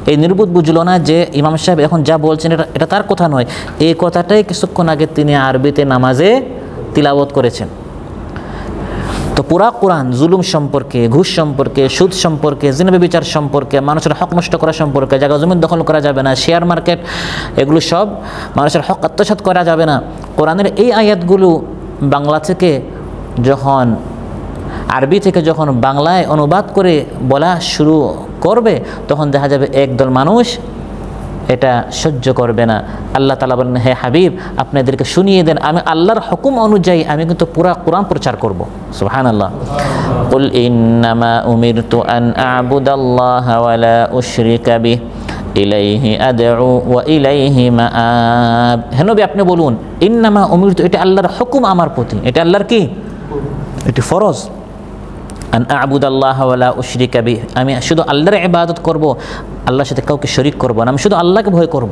এই নির্বুধ বুঝলো না যে ইমাম সাহেব এখন যা বলছেন এটা তার কথা নয়, এই কথাটাই কিছুক্ষণ আগে তিনি আরবিতে নামাজে তিলাওয়াত করেছেন। তো পুরা কোরআন জুলুম সম্পর্কে, ঘুষ সম্পর্কে, সুদ সম্পর্কে, জিনা ব্যভিচার সম্পর্কে, মানুষের হক নষ্ট করা সম্পর্কে, জায়গা জমি দখল করা যাবে না, শেয়ার মার্কেট, এগুলো সব মানুষের হক আত্মসাৎ করা যাবে না। কোরআনের এই আয়াতগুলো বাংলা থেকে যখন আরবি থেকে যখন বাংলায় অনুবাদ করে বলা শুরু করবে তখন দেখা যাবে একদল মানুষ এটা সহ্য করবে না। আল্লাহ তাআলা বলেন, হে হাবিব আপনি এদেরকে শুনিয়ে দেন আমি আল্লাহর হুকুম অনুযায়ী আমি কিন্তু পুরা কোরআন প্রচার করব। সুবহানাল্লাহ। কুল ইন্নামা উমিরতু আন আ'বুদাল্লাহা ওয়া লা উশরিকা বিহি ইলাইহি আদউ ওয়া ইলাইহি মাআব। হে নবী আপনি বলুন ইন্নামা উমিরতু, এটা আল্লাহর হুকুম আমার প্রতি, এটা আল্লাহর কি? এটি ফরজ। আন আ'বুদাল্লাহা ওয়া লা উশরিকা বিহি, আমি শুধু আল্লাহর ইবাদত করব, আল্লাহর সাথে কাউকে শরীক করব না, আমি শুধু আল্লাহকে ভয় করব।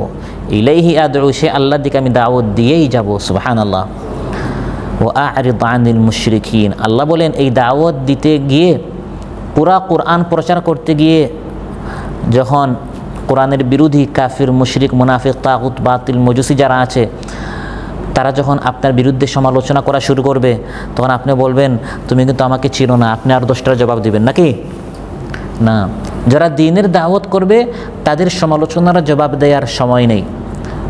ইলাইহি আদউ, সে আল্লাহর দিকে আমি দাওয়াত দিয়েই যাব। সুবহানাল্লাহ। ওয়া আ'রিদ আনিল মুশরিকিন, আল্লাহ বলেন এই দাওয়াত দিতে গিয়ে পুরা কোরআন প্রচার করতে গিয়ে যখন কোরআনের বিরোধী কাফির, মুশরিক, মুনাফিক, তাগুত, বাতিল, মজুসি যারা আছে তারা যখন আপনার বিরুদ্ধে সমালোচনা করা শুরু করবে তখন আপনি বলবেন তুমি কিন্তু আমাকে চিনো না, আপনি আর 10টার জবাব দিবেন নাকি? না, যারা দ্বীনের দাওয়াত করবে তাদের সমালোচনার জবাব দেওয়ার সময় নেই।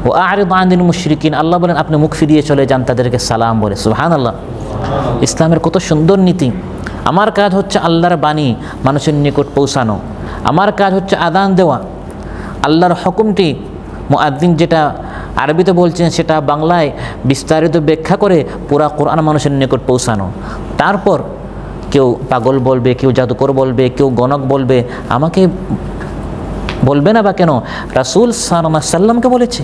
ও আ'রিদ আনিল মুশরিকিন, আল্লাহ বলেন আপনি মুখ ফিরিয়ে চলে যান, তাদেরকে সালাম বলে। সুবহানাল্লাহ। ইসলামের কত সুন্দর নীতি। আমার কাজ হচ্ছে আল্লাহর বাণী মানুষের নিকট পৌঁছানো, আমার কাজ হচ্ছে আযান দেওয়া, আল্লাহর হুকুমটি মুআদ্দিন যেটা আরবিতে বলছেন সেটা বাংলায় বিস্তারিত ব্যাখ্যা করে পুরা কোরআন মানুষের নিকট পৌঁছানো। তারপর কেউ পাগল বলবে, কেউ জাদুকর বলবে, কেউ গণক বলবে, আমাকে বলবে না বা কেন? রাসূল সাল্লাল্লাহু আলাইহি সাল্লামকে বলেছে।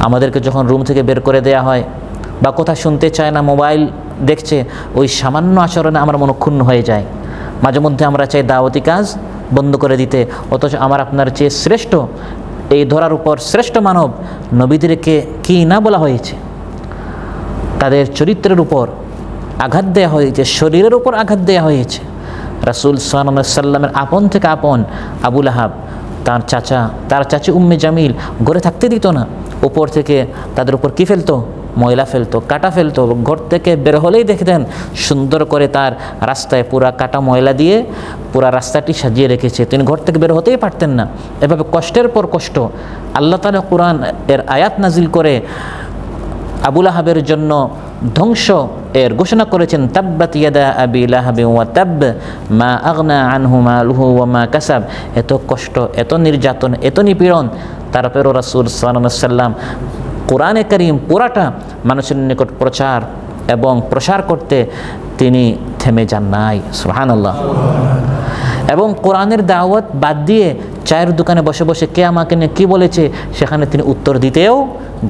আমাদেরকে যখন রুম থেকে বের করে দেয়া হয় বা কথা শুনতে চায় না, মোবাইল দেখছে, ওই সামান্য আচরণে আমার মনক্ষুণ্ণ হয়ে যায়। মাঝে মধ্যে আমরা চাই দাওয়াতি কাজ বন্ধ করে দিতে, অথচ আমার আপনার চেয়ে শ্রেষ্ঠ, এই ধরার উপর শ্রেষ্ঠ মানব নবীদেরকে কি না বলা হয়েছে? তাদের চরিত্রের উপর আঘাত দেওয়া হয়েছে, শরীরের উপর আঘাত দেওয়া হয়েছে। রাসূল সাল্লাল্লাহু আলাইহি সাল্লামের আপন থেকে আপন আবু লাহাব, তার চাচি উম্মে জামিল ঘরে থাকতে দিত না, উপর থেকে তাদের উপর কি ফেলতো? ময়লা ফেলতো, কাটা ফেলতো। ঘর থেকে বের হলেই দেখতেন সুন্দর করে তার রাস্তায় পুরা কাটা ময়লা দিয়ে পুরা রাস্তাটি সাজিয়ে রেখেছে, তিনি ঘর থেকে বের হতেই পারতেন না। এভাবে কষ্টের পর কষ্ট আল্লাহ তাআলা কোরআন এর আয়াত নাজিল করে আবু লাহাবের জন্য ধ্বংস এর ঘোষণা করেছেন। তাব্বাত ইয়াদা আবি লাহাবিন ওয়া তাব মা আগনা আনহু মালুহু ওয়া মা কাসাব। এত কষ্ট, এত নির্যাতন, এত নিপীড়ন, তারপরেও রাসূল সাল্লাল্লাহু আলাইহি ওয়াসাল্লাম কোরআনে কারীম পুরাটা মানুষের নিকট প্রচার এবং প্রসার করতে তিনি থেমে যান নাই। সুবহানাল্লাহ। এবং কোরআনের দাওয়াত বাদ দিয়ে চায়ের দোকানে বসে বসে কে আমাকে নিয়ে কী বলেছে সেখানে তিনি উত্তর দিতেও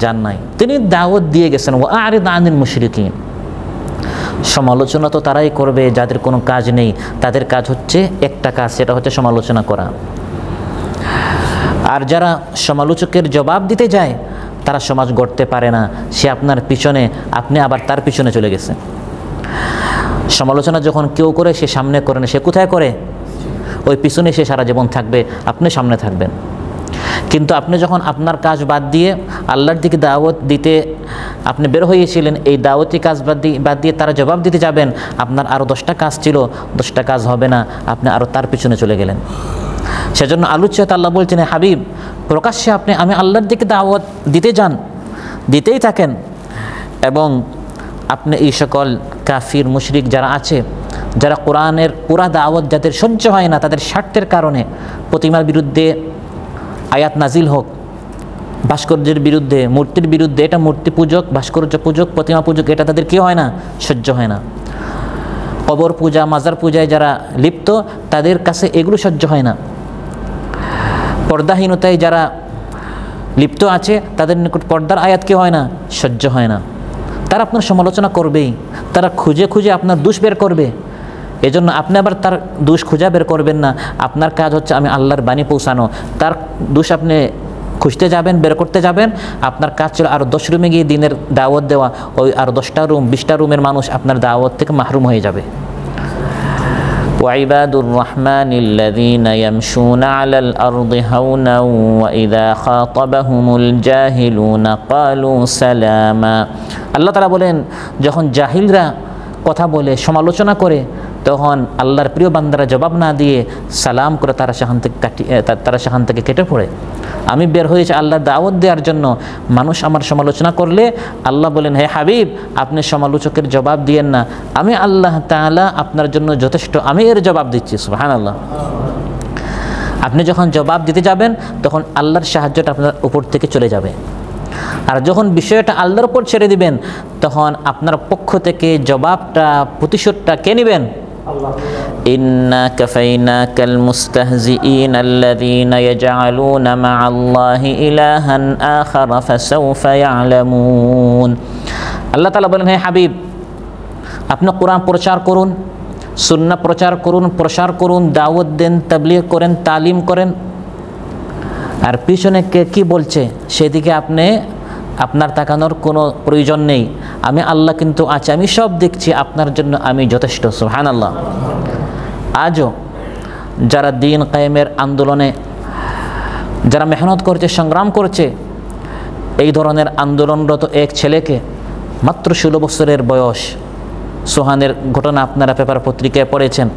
যান নাই, তিনি দাওয়াত দিয়ে গেছেন। ওয়া আ'রিদ আনিল মুশরিকিন, সমালোচনা তো তারাই করবে যাদের কোনো কাজ নেই, তাদের কাজ হচ্ছে একটা কাজ, সেটা হচ্ছে সমালোচনা করা। আর যারা সমালোচকের জবাব দিতে যায় তারা সমাজ গড়তে পারে না, সে আপনার পিছনে, আপনি আবার তার পিছনে চলে গেছেন। সমালোচনা যখন কেউ করে সে সামনে করে না, সে কোথায় করে? ওই পিছনে সে সারা জীবন থাকবে, আপনি সামনে থাকবেন। কিন্তু আপনি যখন আপনার কাজ বাদ দিয়ে আল্লাহর দিকে দাওয়াত দিতে আপনি বের হয়েছিলেন, এই দাওয়াতি কাজ বাদ দিয়ে তারা জবাব দিতে যাবেন, আপনার আরও 10টা কাজ ছিল, 10টা কাজ হবে না, আপনি আরও তার পিছনে চলে গেলেন। সেজন্য আলোচ্যত আল্লাহ বলছেন, হাবিব প্রকাশ্যে আমি আল্লাহর দিকে দাওয়াত দিতে যান, দিতেই থাকেন, এবং আপনি এই সকল কাফির মুশরিক যারা আছে, যারা কোরআনের পুরা দাওয়াত যাদের সহ্য হয় না, তাদের স্বার্থের কারণে প্রতিমার বিরুদ্ধে আয়াত নাজিল হোক, ভাস্কর্যের বিরুদ্ধে, মূর্তির বিরুদ্ধে, এটা মূর্তি পূজক, ভাস্কর্য পূজক, প্রতিমা পূজক, এটা তাদের কি হয় না, সহ্য হয় না। কবর পূজা, মাজার পূজায় যারা লিপ্ত, তাদের কাছে এগুলো সহ্য হয় না। পর্দাহীনতায় যারা লিপ্ত আছে, তাদের নিকট পর্দার আয়াত কি হয় না, সহ্য হয় না। তারা আপনার সমালোচনা করবেই, তারা খুঁজে খুঁজে আপনার দোষ বের করবে। এজন্য আপনি আবার তার দোষ খুঁজে বের করবেন না। আপনার কাজ হচ্ছে আমি আল্লাহর বাণী পৌঁছানো। তার দোষ আপনি খুঁজতে যাবেন, বের করতে যাবেন। আপনার কাজ ছিল আরও 10 রুমে গিয়ে দিনের দাওয়াত দেওয়া। ওই আরও 10টা রুম, 20টা রুমের মানুষ আপনার দাওয়াত থেকে মাহরুম হয়ে যাবে। وعباد الرحمن الذين يمشون على الأرض هونا وإذا خاطبهم الجاهلون قالوا سلاما। আল্লাহ তাআলা বলেন, যখন জাহিলরা কথা বলে, সমালোচনা করে, তখন আল্লাহর প্রিয় বান্দারা জবাব না দিয়ে সালাম করে তারা সেখান থেকে কেটে পড়ে। আমি বের হয়েছি আল্লাহর দাওয়াত দেওয়ার জন্য। মানুষ আমার সমালোচনা করলে আল্লাহ বলেন, হে হাবিব, আপনি সমালোচকের জবাব দিয়েন না, আমি আল্লাহ তাআলা আপনার জন্য যথেষ্ট, আমি এর জবাব দিচ্ছি। সুবহানাল্লাহ। আপনি যখন জবাব দিতে যাবেন, তখন আল্লাহর সাহায্যটা আপনার উপর থেকে চলে যাবে। আর যখন বিষয়টা আল্লাহর উপর ছেড়ে দিবেন, তখন আপনার পক্ষ থেকে জবাবটা, প্রতিশোধটা কে নেবেন? ইন্না কাফাইনাকাল মুস্তাহজিইন আল্লাযীনা ইয়াজআলুনা মা'আল্লাহি ইলাহান আখারা ফাসাউফা ইয়ালামুন। আল্লাহ তাআলা বলেন, হে হাবিব, আপনি কোরআন প্রচার করুন, সুন্নাহ প্রচার করুন, প্রসার করুন, দাওয়াত দেন, তাবলীগ করেন, তালিম করেন। আর পিছনে কে কী বলছে সেদিকে আপনার তাকানোর কোনো প্রয়োজন নেই। আমি আল্লাহ কিন্তু আছি, আমি সব দেখছি, আপনার জন্য আমি যথেষ্ট। সুবহানাল্লাহ। আজও যারা দ্বীন কায়েমের আন্দোলনে যারা মেহনত করছে, সংগ্রাম করছে, এই ধরনের আন্দোলনরত এক ছেলেকে, মাত্র 16 বছরের বয়স, সোহানের ঘটনা আপনারা পেপার পত্রিকায় পড়েছেন,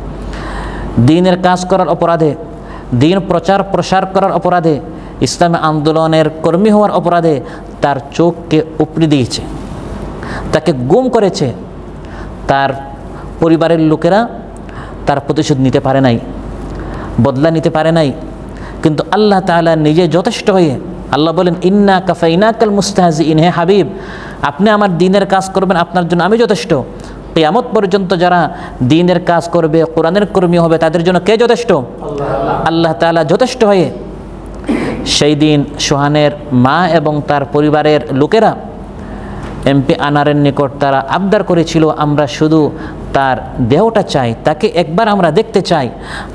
দ্বীনের কাজ করার অপরাধে, দ্বীন প্রচার প্রসার করার অপরাধে, ইসলামী আন্দোলনের কর্মী হওয়ার অপরাধে তার চোখকে উপড়ে দিয়েছে, তাকে গুম করেছে। তার পরিবারের লোকেরা তার প্রতিশোধ নিতে পারে নাই, বদলা নিতে পারে নাই। কিন্তু আল্লাহ তাআলা নিজে যথেষ্ট হয়ে, আল্লাহ বলেন, ইন্না কাফাইনাকাল মুস্তাহজিইন, হে হাবিব, আপনি আমার দ্বীনের কাজ করবেন, আপনার জন্য আমি যথেষ্ট। কিয়ামত পর্যন্ত যারা দ্বীনের কাজ করবে, কোরআনের কর্মী হবে, তাদের জন্য কে যথেষ্ট? আল্লাহ তাআলা যথেষ্ট হয়ে। সেই দিন সোহানের মা এবং তার পরিবারের লোকেরা এমপি আনারের নিকট তারা আবদার করেছিল, আমরা শুধু তার দেহটা চাই, তাকে একবার আমরা দেখতে চাই।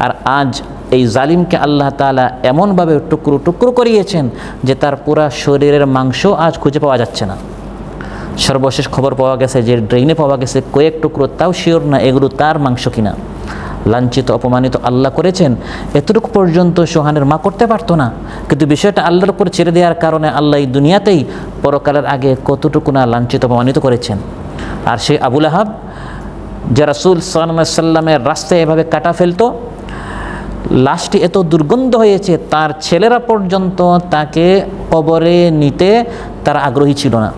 আর আজ এই জালিমকে আল্লাহ তাআলা এমনভাবে টুকরো টুকরো করিয়েছেন যে তার পুরা শরীরের মাংস আজ খুঁজে পাওয়া যাচ্ছে না। সর্বশেষ খবর পাওয়া গেছে যে ড্রেনে পাওয়া গেছে কয়েক টুকরো, তাও শিওর না এগুলো তার মাংস কিনা। লাঞ্ছিত, অপমানিত আল্লাহ করেছেন। এতটুকু পর্যন্ত সোহানের মা করতে পারতো না, কিন্তু বিষয়টা আল্লাহর উপর ছেড়ে দেওয়ার কারণে আল্লাহ এই দুনিয়াতেই পরকালের আগে কতটুকু না লাঞ্ছিত, অপমানিত করেছেন। আর সেই আবুল আহাব, যে রাসূল সাল্লাল্লাহু আলাইহি ওয়াসাল্লামের রাস্তায় এভাবে কাটা ফেলতো, লাশটি এত দুর্গন্ধ হয়েছে, তার ছেলেরা পর্যন্ত তাকে কবরে নিতে তারা আগ্রহী ছিল না।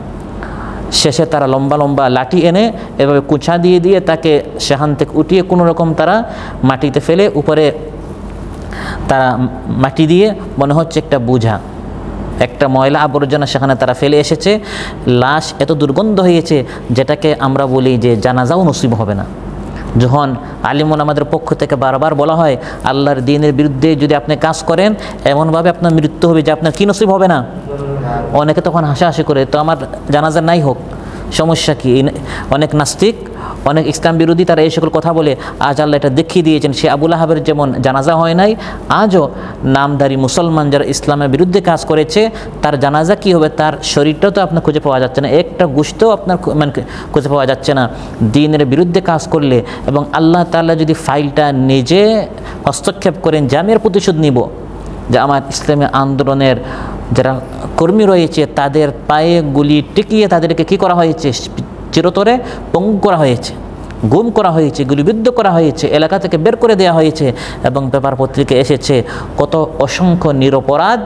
শেষে তারা লম্বা লম্বা লাঠি এনে এভাবে কুচা দিয়ে দিয়ে তাকে সেখান থেকে উঠিয়ে কোনো রকম তারা মাটিতে ফেলে, উপরে তারা মাটি দিয়ে মনে হচ্ছে একটা বোঝা, একটা ময়লা আবর্জনা সেখানে তারা ফেলে এসেছে। লাশ এত দুর্গন্ধ হয়েছে যেটাকে আমরা বলি যে জানাজাও নসিব হবে না। যখন আলিমুল আমাদের পক্ষ থেকে বারবার বলা হয়, আল্লাহর দ্বীনের বিরুদ্ধে যদি আপনি কাজ করেন, এমনভাবে আপনার মৃত্যু হবে যে আপনার কী নসিব হবে না। অনেকে তখন হাসাহাসি করে, তো আমার জানাজা নাই হোক, সমস্যা কি? অনেক নাস্তিক, অনেক ইসলাম বিরোধী তারা এই সকল কথা বলে। আজ আল্লাহ এটা দেখিয়ে দিয়েছেন, সে আবুল আহাবের যেমন জানাজা হয় নাই, আজও নামধারী মুসলমান যারা ইসলামের বিরুদ্ধে কাজ করেছে, তার জানাজা কি হবে? তার শরীরটাও তো আপনার খুঁজে পাওয়া যাচ্ছে না, একটা গোশতও আপনার মানে খুঁজে পাওয়া যাচ্ছে না। দ্বীনের বিরুদ্ধে কাজ করলে এবং আল্লাহ তাআলা যদি ফাইলটা নিজে হস্তক্ষেপ করেন যে আমি এর প্রতিশোধ নিব, যে আমার ইসলামী আন্দোলনের যারা কর্মী রয়েছে তাদের পায়ে গুলি টিকিয়ে তাদেরকে কি করা হয়েছে? চিরতরে পঙ্গু করা হয়েছে, গুম করা হয়েছে, গুলিবিদ্ধ করা হয়েছে, এলাকা থেকে বের করে দেওয়া হয়েছে। এবং পেপার পত্রিকায় এসেছে কত অসংখ্য নিরপরাধ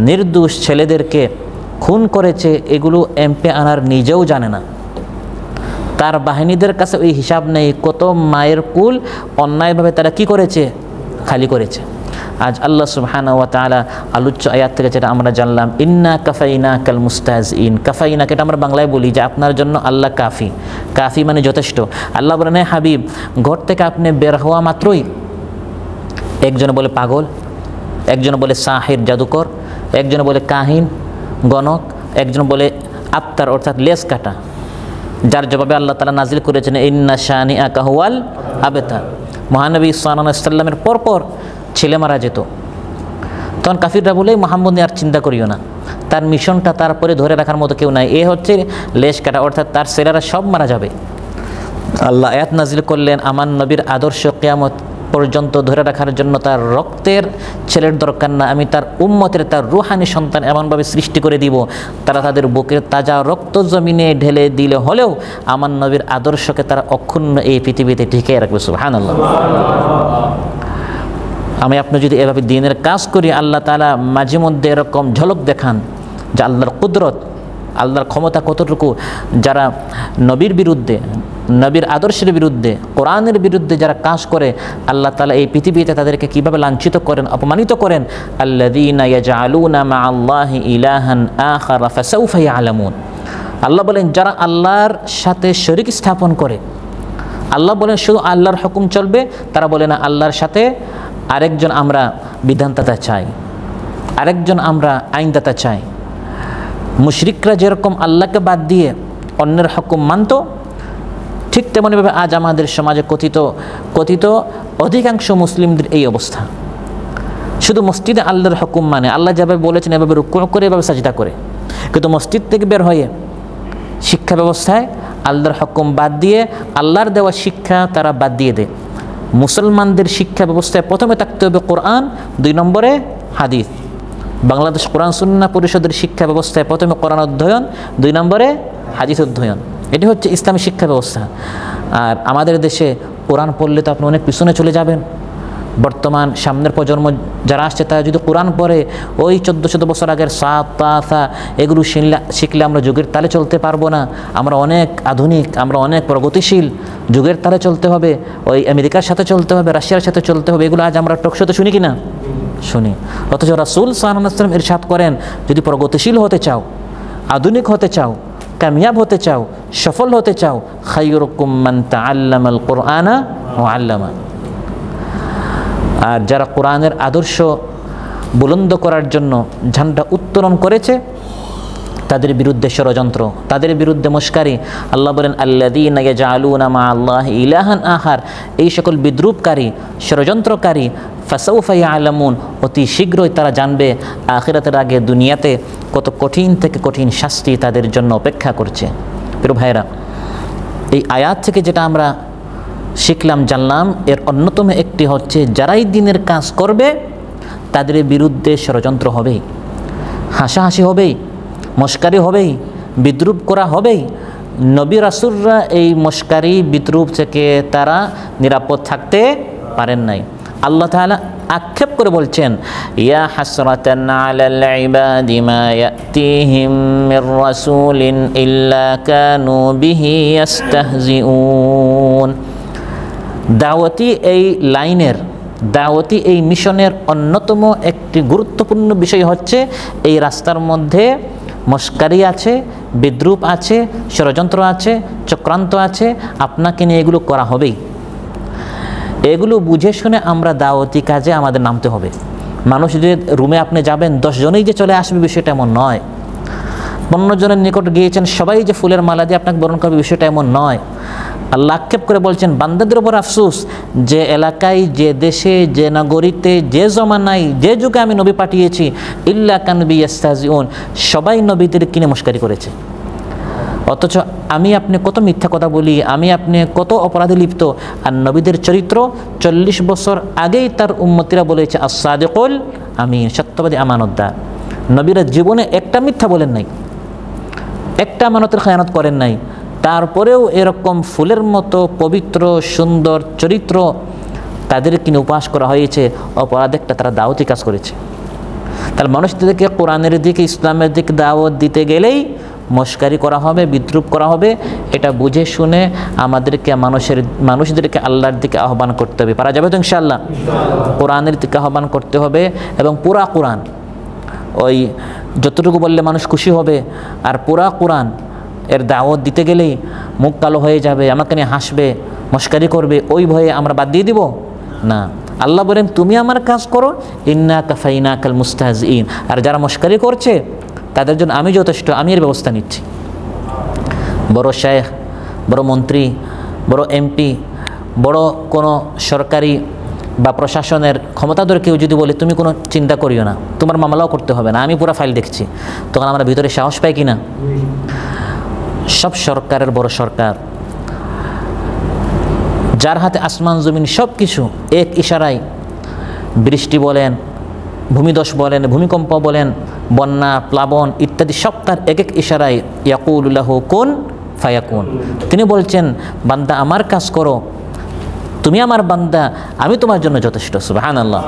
নির্দোষ ছেলেদেরকে খুন করেছে, এগুলো এমপি আনার নিজেও জানে না। তার বাহিনীদের কাছে ওই হিসাব নেই কত মায়ের কুল অন্যায়ভাবে তারা কি করেছে, খালি করেছে। আজ আল্লাহ সুবহানাহু ওয়া তাআলা আলোচ্য আয়াত থেকে যেটা আমরা জানলাম, ইন্না কাফাইনা কাল মুস্তাহজিন। কাফাইনা এটা আমরা বাংলায় বলি যে আপনার জন্য আল্লাহ কাফি। কাফি মানে যথেষ্ট। আল্লাহ বলেন, হে হাবিব, ঘর থেকে আপনি বের হওয়া মাত্রই একজনে বলে পাগল, একজন বলে সাহির জাদুকর, একজন বলে কাহিন গণক, একজন বলে আফতার অর্থাৎ লেস কাটা, যার জবাবে আল্লাহ তাআলা নাজিল করেছেন ইন্না শানিআকা হুয়াল আবতার। মহানবী সাল্লাল্লাহু আলাইহি ওয়াসাল্লামের পরপর ছেলে মারা যেত, তখন কাফিররা বলে মুহাম্মদ আর চিন্তা করিও না, তার মিশনটা তারপরে ধরে রাখার মতো কেউ নাই, এ হচ্ছে লেশ কাটা, অর্থাৎ তার ছেলেরা সব মারা যাবে। আল্লাহ আয়াত নাজিল করলেন, আমার নবীর আদর্শ কিয়ামত পর্যন্ত ধরে রাখার জন্য তার রক্তের ছেলের দরকার না, আমি তার উম্মতের তার রুহানি সন্তান এমনভাবে সৃষ্টি করে দিব, তারা তাদের বুকের তাজা রক্ত জমিনে ঢেলে দিলে হলেও আমার নবীর আদর্শকে তারা অক্ষুণ্ণ এই পৃথিবীতে টিকে রাখবে। সুবহানাল্লাহ। আমি আপনি যদি এভাবে দিনের কাজ করি, আল্লাহ তাআলা মাঝে মধ্যে এরকম ঝলক দেখান যে আল্লাহর কুদরত, আল্লাহর ক্ষমতা কতটুকু। যারা নবীর বিরুদ্ধে, নবীর আদর্শের বিরুদ্ধে, কোরআনের বিরুদ্ধে যারা কাজ করে, আল্লাহ তাআলা এই পৃথিবীতে তাদেরকে কীভাবে লাঞ্ছিত করেন, অপমানিত করেন। আল্লাযীনা ইয়াজআলুনা মা'আল্লাহি ইলাহান আখার ফাসাউফা ইয়ালামুন। আল্লাহ বলেন, যারা আল্লাহর সাথে শরীক স্থাপন করে, আল্লাহ বলেন শুধু আল্লাহর হুকুম চলবে, তারা বলে না আল্লাহর সাথে আরেকজন আমরা বিধানদাতা চাই, আরেকজন আমরা আইনদাতা চাই। মুশরিকরা যেরকম আল্লাহকে বাদ দিয়ে অন্যের হুকুম মানত, ঠিক তেমনিভাবে আজ আমাদের সমাজে কথিত অধিকাংশ মুসলিমদের এই অবস্থা। শুধু মসজিদে আল্লাহর হুকুম মানে, আল্লাহ যেভাবে বলেছেন এভাবে রুকু করে, এভাবে সাজদা করে, কিন্তু মসজিদ থেকে বের হয়ে শিক্ষা ব্যবস্থায় আল্লাহর হুকুম বাদ দিয়ে আল্লাহর দেওয়া শিক্ষা তারা বাদ দিয়ে দেয়। মুসলমানদের শিক্ষা ব্যবস্থায় প্রথমে থাকতে হবে কোরআন, 2 নম্বরে হাদিস। বাংলাদেশ কোরআন সুন্নাহ পরিষদের শিক্ষা ব্যবস্থায় প্রথমে কোরআন অধ্যয়ন, 2 নম্বরে হাদিস অধ্যয়ন। এটি হচ্ছে ইসলামী শিক্ষা ব্যবস্থা। আর আমাদের দেশে কোরআন পড়লে তো আপনি অনেক পিছনে চলে যাবেন। বর্তমান সামনের প্রজন্ম যারা আসছে তারা যদি কোরআন পড়ে, ওই 1400 বছর আগের সাত তাসা এগুলো শিখলে আমরা যুগের তালে চলতে পারবো না। আমরা অনেক আধুনিক, আমরা অনেক প্রগতিশীল, যুগের তালে চলতে হবে, ওই আমেরিকার সাথে চলতে হবে, রাশিয়ার সাথে চলতে হবে। এগুলো আজ আমরা টকশোতে শুনি কি না? শুনি। অথচ রাসূল সাল্লাল্লাহু আলাইহি ওয়াসাল্লাম ইরশাদ করেন, যদি প্রগতিশীল হতে চাও, আধুনিক হতে চাও, কামিয়াব হতে চাও, সফল হতে চাও, খায়রুকুম মান তাআল্লামাল কুরআনা ওয়া আল্লামা। আর যারা কোরআনের আদর্শ বুলন্দ করার জন্য ঝান্ডা উত্তোলন করেছে, তাদের বিরুদ্ধে ষড়যন্ত্র, তাদের বিরুদ্ধে মস্কারি। আল্লাহ বলেন, আল্লাযীনা ইয়াজআলুনা মা'আল্লাহি ইলাহান আখার। এই সকল বিদ্রূপকারী, ষড়যন্ত্রকারী, ফাসাউফা ইয়ালামুন, অতি শীঘ্রই তারা জানবে আখিরাতের আগে দুনিয়াতে কত কঠিন থেকে কঠিন শাস্তি তাদের জন্য অপেক্ষা করছে। প্রিয় ভাইরা, এই আয়াত থেকে যেটা আমরা শিখলাম, জানলাম, এর অন্যতম একটি হচ্ছে যারাই দিনের কাজ করবে তাদের বিরুদ্ধে ষড়যন্ত্র হবেই, হাসাহাসি হবেই, মস্কারি হবেই, বিদ্রূপ করা হবেই। নবী রাসূলরা এই মস্কারি বিদ্রূপ থেকে তারা নিরাপদ থাকতে পারেন নাই। আল্লাহ তাআলা আক্ষেপ করে বলছেন, ইয়া হাসরাতান আলাল ইবাদি মা ইয়াতিহিম মির রাসূলিন ইল্লা কানু বিহি ইস্তাহজিউন। দাওয়াতি এই লাইনের, দাওয়াতি এই মিশনের অন্যতম একটি গুরুত্বপূর্ণ বিষয় হচ্ছে এই রাস্তার মধ্যে মস্কারি আছে, বিদ্রূপ আছে, ষড়যন্ত্র আছে, চক্রান্ত আছে, আপনাকে নিয়ে এগুলো করা হবেই। এগুলো বুঝে শুনে আমরা দাওয়াতি কাজে আমাদের নামতে হবে। মানুষদের রুমে আপনি যাবেন, 10 জনেই যে চলে আসবে বিষয়টা এমন নয়। 15 জনের নিকট গিয়েছেন, সবাই যে ফুলের মালা দিয়ে আপনাকে বরণ করবে বিষয়টা এমন নয়। আল্লাহ আক্ষেপ করে বলছেন, বান্দাদের উপর আফসোস, যে এলাকায়, যে দেশে, যে নগরীতে, যে জমানায়, যে যুগে আমি নবী পাঠিয়েছি, ইল্লা কানু বিহি ইস্তাহজিউন, সবাই নবীদের কিনে মস্কারি করেছে। অথচ আমি আপনি কত মিথ্যা কথা বলি, আমি আপনি কত অপরাধে লিপ্ত। আর নবীদের চরিত্র 40 বছর আগেই তার উম্মতিরা বলেছে আস-সাদিকুল আমিন, সত্যবাদী আমানতদার। নবীরা জীবনে একটা মিথ্যা বলেন নাই, একটা আমানতের খেয়ানত করেন নাই। তারপরেও এরকম ফুলের মতো পবিত্র সুন্দর চরিত্র তাদের কিনে উপাস করা হয়েছে, অপরাধ একটা তারা দাওয়াতি কাজ করেছে। তাহলে মানুষদেরকে কোরআনের দিকে, ইসলামের দিকে দাওয়াত দিতে গেলেই মস্কারি করা হবে, বিদ্রুপ করা হবে, এটা বুঝে শুনে আমাদেরকে মানুষদেরকে আল্লাহর দিকে আহ্বান করতে হবে। পারা যাবে তো ইনশাআল্লাহ? কোরআনের দিকে আহ্বান করতে হবে এবং পুরা কোরআন, ওই যতটুকু বললে মানুষ খুশি হবে আর পুরা কোরআন এর দাওয়াত দিতে গেলেই মুখ কালো হয়ে যাবে, আমাকে নিয়ে হাসবে, মস্কারি করবে, ওই ভয়ে আমরা বাদ দিয়ে দিব না। আল্লাহ বলেন তুমি আমার কাজ করো, ইন্না কাফাইনাকাল মুস্তাহজিইন। আর যারা মস্কারি করছে তাদের জন্য আমি যথেষ্ট, আমি এর ব্যবস্থা নিচ্ছি। বড় শেখ, বড় মন্ত্রী, বড় এমপি, বড় কোনো সরকারি বা প্রশাসনের ক্ষমতাধর কেউ যদি বলে তুমি কোনো চিন্তা করিও না, তোমার মামলাও করতে হবে না, আমি পুরো ফাইল দেখছি, তখন আমরা ভিতরে সাহস পাই কি না? সব সরকারের বড় সরকার, যার হাতে আসমান জমিন সব কিছু, এক ইশারায় বৃষ্টি বলেন, ভূমিধস বলেন, ভূমিকম্প বলেন, বন্যা, প্লাবন ইত্যাদি সব তার এক এক ইশারায় ইয়াকুলু লাহু কুন ফায়াকুন। তিনি বলছেন বান্দা আমার কাজ করো, তুমি আমার বান্দা, আমি তোমার জন্য যথেষ্ট। সুবহানাল্লাহ।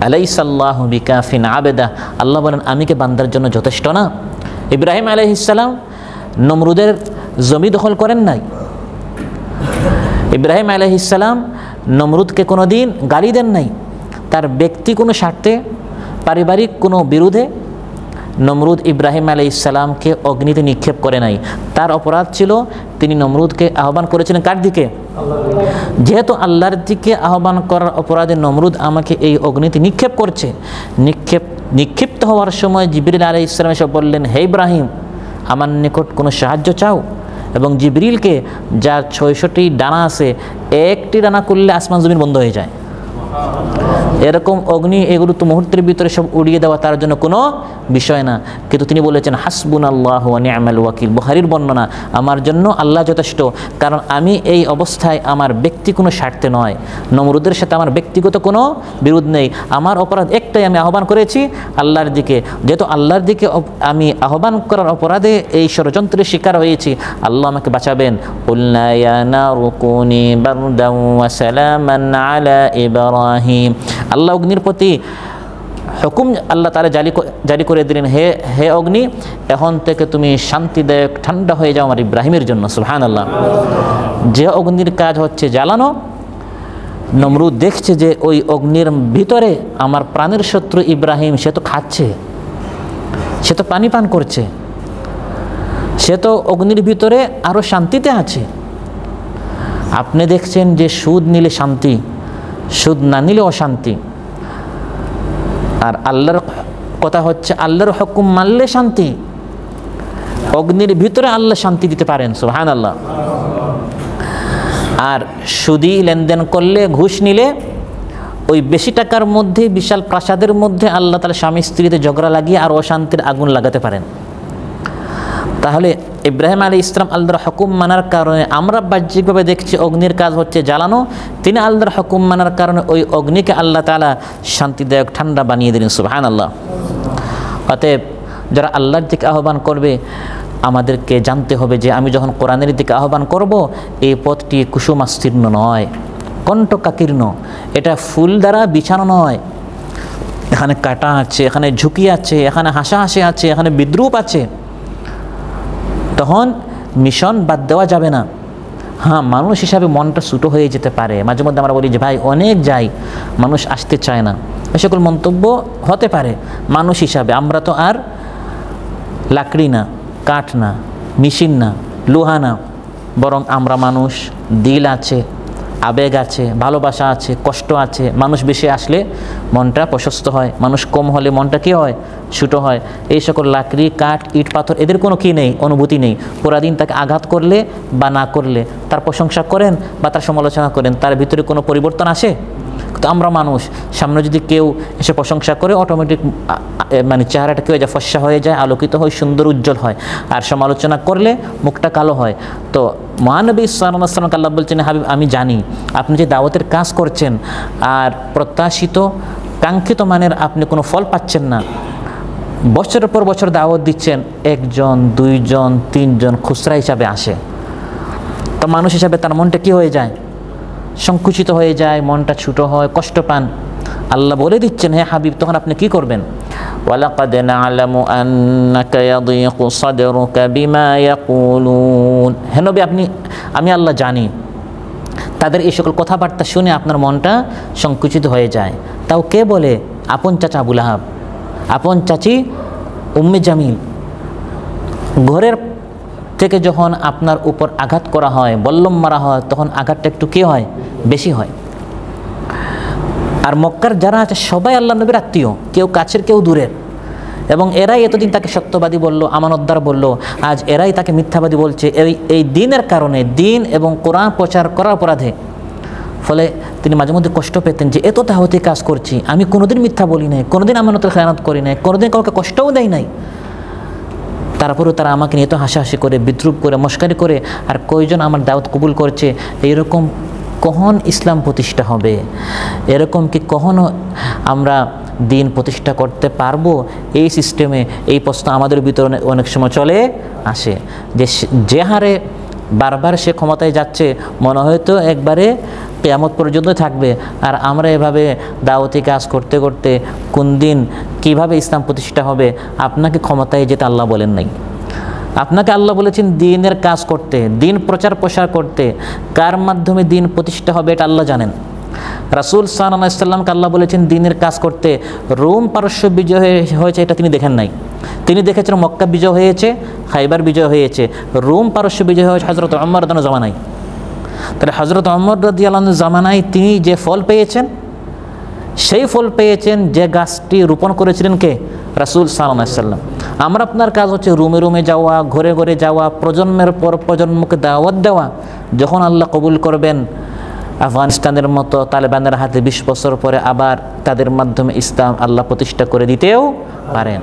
আলাইসাল্লাহু বিকাফিন আবেদা। আল্লাহ বলেন আমি কি বান্দার জন্য যথেষ্ট না? ইব্রাহিম আলাইহিস সালাম নমরুদের জমি দখল করেন নাই। ইব্রাহিম আলাইহিস সালাম নমরুদকে কোনো দিন গালি দেন নাই। তার ব্যক্তি কোনো স্বার্থে, পারিবারিক কোনো বিরোধে নমরুদ ইব্রাহিম আলাইহিস সালামকে অগ্নিতে নিক্ষেপ করে নাই। তার অপরাধ ছিল তিনি নমরুদকে আহ্বান করেছিলেন কার দিকে? যেহেতু আল্লাহর দিকে আহ্বান করার অপরাধে নমরুদ আমাকে এই অগ্নিতে নিক্ষেপ করছে, নিক্ষিপ্ত হওয়ার সময় জিবরিল আলাইহিস সালাম এসে বললেন হে ইব্রাহিম আমার নিকট কোনো সাহায্য চাও, এবং জিবরিলকে যার ৬৬টি ডানা আছে একটি ডানা করলে আসমান জমিন বন্ধ হয়ে যায়। এরকম অগ্নি এগুলো তো মুহূর্তের ভিতরে সব উড়িয়ে দেওয়া তার জন্য কোনো বিষয় না। কিন্তু তিনি বলেছেন হাসবুনাল্লাহু ওয়া নি'মাল ওয়াকিল। বুখারীর বর্ণনা, আমার জন্য আল্লাহ যথেষ্ট, কারণ আমি এই অবস্থায় আমার ব্যক্তি কোনো স্বার্থে নয়, নমরুদের সাথে আমার ব্যক্তিগত কোনো বিরোধ নেই। আমার অপরাধ একটাই, আমি আহ্বান করেছি আল্লাহর দিকে। যেহেতু আল্লাহর দিকে আমি আহ্বান করার অপরাধে এই ষড়যন্ত্রের শিকার হয়েছি, আল্লাহ আমাকে বাঁচাবেন। কুলনা ইয়া নারু কুনি বারদান ওয়া সালামান আলা ইব্রাহিম। আল্লাহ অগ্নির প্রতি হুকুম আল্লাহ তাআলা জারি করে দিলেন, হে অগ্নি এখন থেকে তুমি শান্তিদায়ক ঠান্ডা হয়ে যাও আমার ইব্রাহিমের জন্য। সুবহানাল্লাহ। যে অগ্নির কাজ হচ্ছে জ্বালানো, নমরুদ দেখছে যে ওই অগ্নির ভিতরে আমার প্রাণের শত্রু ইব্রাহিম, সে তো খাচ্ছে, সে তো পানি পান করছে, সে তো অগ্নির ভিতরে আরও শান্তিতে আছে। আপনি দেখছেন যে সুদ নিলে শান্তি, সুদ না নিলে অশান্তি। আর আল্লাহর কথা হচ্ছে আল্লাহর হুকুম মানলে শান্তি। অগ্নির ভিতরে আল্লাহ শান্তি দিতে পারেন। সুবহানাল্লাহ। আর সুদি লেনদেন করলে, ঘুষ নিলে, ওই বেশি টাকার মধ্যে, বিশাল প্রাসাদের মধ্যে আল্লাহ তাআলা স্বামী স্ত্রীতে ঝগড়া লাগিয়ে আর অশান্তির আগুন লাগাতে পারেন। তাহলে ইব্রাহিম আলাইহিস সালাম আল্লাহর হুকুম মানার কারণে, আমরা বাহ্যিকভাবে দেখছি অগ্নির কাজ হচ্ছে জ্বালানো, তিনি আল্লাহর হুকুম মানার কারণে ওই অগ্নিকে আল্লাহ তাআলা শান্তিদায়ক ঠান্ডা বানিয়ে দিলেন। সুবহানাল্লাহ। অতএব যারা আল্লাহর দিকে আহ্বান করবে আমাদেরকে জানতে হবে যে আমি যখন কোরআনের দিকে আহ্বান করব, এই পথটি কুসুমাস্তীর্ণ নয়, কণ্টকাকীর্ণ, এটা ফুল দ্বারা বিছানো নয়। এখানে কাটা আছে, এখানে ঝুঁকি আছে, এখানে হাসাহাসি আছে, এখানে বিদ্রুপ আছে। তখন মিশন বাদ দেওয়া যাবে না। হ্যাঁ, মানুষ হিসাবে মনটা ছোটো হয়ে যেতে পারে, মাঝে মধ্যে আমরা বলি যে ভাই অনেক যাই, মানুষ আসতে চায় না, এ সকল মন্তব্য হতে পারে। মানুষ হিসাবে আমরা তো আর লাকড়ি না, কাঠ না, মেশিন না, লোহা না, বরং আমরা মানুষ, দিল আছে, আবেগ আছে, ভালোবাসা আছে, কষ্ট আছে। মানুষ বেশি আসলে মনটা প্রশস্ত হয়, মানুষ কম হলে মনটা কী হয়? ছোটো হয়। এই সকল লাকড়ি, কাঠ, ইট, পাথর এদের কোনো কী নেই, অনুভূতি নেই। পুরা দিন তাকে আঘাত করলে বা না করলে, তার প্রশংসা করেন বা তার সমালোচনা করেন, তার ভিতরে কোনো পরিবর্তন আসে? তো আমরা মানুষ, সামনে যদি কেউ এসে প্রশংসা করে অটোমেটিক মানে চেহারাটা কী হয়ে যায়? ফর্সা হয়ে যায়, আলোকিত হয়, সুন্দর উজ্জ্বল হয়। আর সমালোচনা করলে মুখটা কালো হয়। তো মহানবী সাল্লাল্লাহু আলাইহি ওয়াসাল্লাম আল্লাহ বলছেন, হাবিব আমি জানি আপনি যে দাওয়াতের কাজ করছেন আর প্রত্যাশিত কাঙ্ক্ষিত মানের আপনি কোনো ফল পাচ্ছেন না। বছরের পর বছর দাওয়াত দিচ্ছেন, একজন, দুইজন, তিনজন খুচরা হিসাবে আসে। তো মানুষ হিসাবে তার মনটা কী হয়ে যায়? সংকুচিত হয়ে যায়, মনটা ছোটো হয়, কষ্ট পান। আল্লাহ বলে দিচ্ছেন হে হাবিব তখন আপনি কি করবেন? ওয়ালাকাদ না'লামু আন্নাকা ইয়াদিকু সাদরুকা বিমা ইয়াকুলুন। হে নবী, আমি আল্লাহ জানি তাদের এই সকল কথাবার্তা শুনে আপনার মনটা সংকুচিত হয়ে যায়। তাও কে বলে? আপন চাচা আবু লাহাব, আপন চাচি উম্মে জামিল। ঘরের থেকে যখন আপনার উপর আঘাত করা হয়, বল্লম মারা হয়, তখন আঘাতটা একটু কে হয়? বেশি হয়। আর মক্কার যারা আছে সবাই আল্লাহ নবীর আত্মীয়, কেউ কাছের কেউ দূরের, এবং এরাই এতদিন তাকে সত্যবাদী বলল, আমানতদার বলল, আজ এরাই তাকে মিথ্যাবাদী বলছে এই দিনের কারণে, দিন এবং কোরআন প্রচার করার অপরাধে। ফলে তিনি মাঝে মধ্যে কষ্ট পেতেন যে এত দাওয়াতি কাজ করছি, আমি কোনোদিন মিথ্যা বলি নাই, কোনোদিন আমানতের খেয়ানত করি নাই, কোনোদিন কাউকে কষ্টও দেয় নাই, তারপরেও তারা আমাকে নিয়ে তো হাসাহাসি করে, বিদ্রুপ করে, মস্কারি করে, আর কয়জন আমার দাওয়াত কবুল করছে। এইরকম কখন ইসলাম প্রতিষ্ঠা হবে? এরকম কি কখনো আমরা দিন প্রতিষ্ঠা করতে পারবো? এই সিস্টেমে এই প্রশ্ন আমাদের ভিতরে অনেক সময় চলে আসে, যে হারে বারবার সে ক্ষমতায় যাচ্ছে, মনে হয়তো একবারে কিয়ামত পর্যন্ত থাকবে। আর আমরা এভাবে দাওয়াতি কাজ করতে করতে কোন দিন কিভাবে ইসলাম প্রতিষ্ঠা হবে? আপনাকে ক্ষমতায় যেতে আল্লাহ বলেন নাই, আপনাকে আল্লাহ বলেছেন দিনের কাজ করতে, দিন প্রচার প্রসার করতে। কার মাধ্যমে দিন প্রতিষ্ঠা হবে এটা আল্লাহ জানেন। রাসূল সাল্লাল্লাহু আলাইহি ওয়াসাল্লামকে আল্লাহ বলেছেন দিনের কাজ করতে। রোম পারস্য বিজয় হয়েছে এটা তিনি দেখেন নাই, তিনি দেখেছেন মক্কা বিজয় হয়েছে, খাইবার বিজয় হয়েছে। রোম পারস্য বিজয় হয়েছে হযরত ওমর রাদিয়াল্লাহু আনহু জামানায়। তাহলে হযরত ওমর রাদিয়াল্লাহু আনহু জামানায় তিনি যে ফল পেয়েছেন, সেই ফল পেয়েছেন যে গাছটি রোপণ করেছিলেন কে? রাসূল সাল্লাল্লাহু আলাইহি ওয়াসাল্লাম। আমরা আপনার কাজ হচ্ছে রুমে রুমে যাওয়া, ঘরে ঘরে যাওয়া, প্রজন্মের পর প্রজন্মকে দাওয়াত দেওয়া। যখন আল্লাহ কবুল করবেন, আফগানিস্তানের মতো তালেবানের হাতে 20 বছর পরে আবার তাদের মাধ্যমে ইসলাম আল্লাহ প্রতিষ্ঠা করে দিতেও পারেন।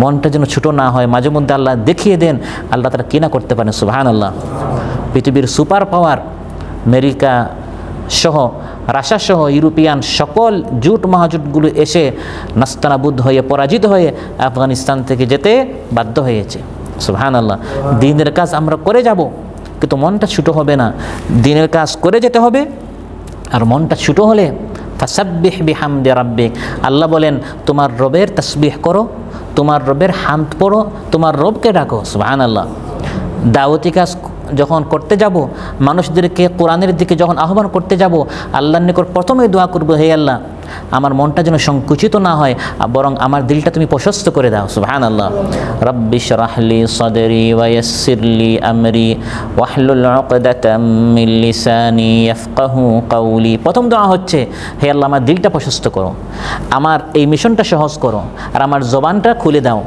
মনটা যেন ছোটো না হয়, মাঝে মধ্যে আল্লাহ দেখিয়ে দেন আল্লাহ তারা কিনা করতে পারেন। সুবহানাল্লাহ। পৃথিবীর সুপার পাওয়ার আমেরিকা সহ, রাশিয়া সহ ইউরোপিয়ান সকল জোট মহাজোটগুলো এসে নাস্তানাবুদ হয়ে, পরাজিত হয়ে আফগানিস্তান থেকে যেতে বাধ্য হয়েছে। সুবহানাল্লাহ। দিনের কাজ আমরা করে যাব, কিন্তু মনটা ছোটো হবে না। দিনের কাজ করে যেতে হবে। আর মনটা ছোটো হলে ফাসাব্বিহ বিহামদি রাব্বিক, আল্লাহ বলেন তোমার রবের তাসবিহ করো, তোমার রবের হামদ পড়ো, তোমার রবকে ডাকো। সুবহানাল্লাহ। দাওয়াতি কাজ যখন করতে যাব, মানুষদেরকে কোরআনের দিকে যখন আহ্বান করতে যাব, আল্লাহর নিকট প্রথমেই দোয়া করবো, হে আল্লাহ আমার মনটা যেন সংকুচিত না হয়, বরং আমার দিলটা তুমি প্রশস্ত করে দাও। সুবহানাল্লাহ। রাব্বি শরাহ লি সাদরি ওয়া ইয়াসসির লি আমরি ওয়াহলুল উকদাতাম মিন লিসানি ইয়াফকাহু কাওলি। প্রথম দোয়া হচ্ছে হে আল্লাহ আমার দিলটা প্রশস্ত করো, আমার এই মিশনটা সহজ করো, আর আমার জবানটা খুলে দাও।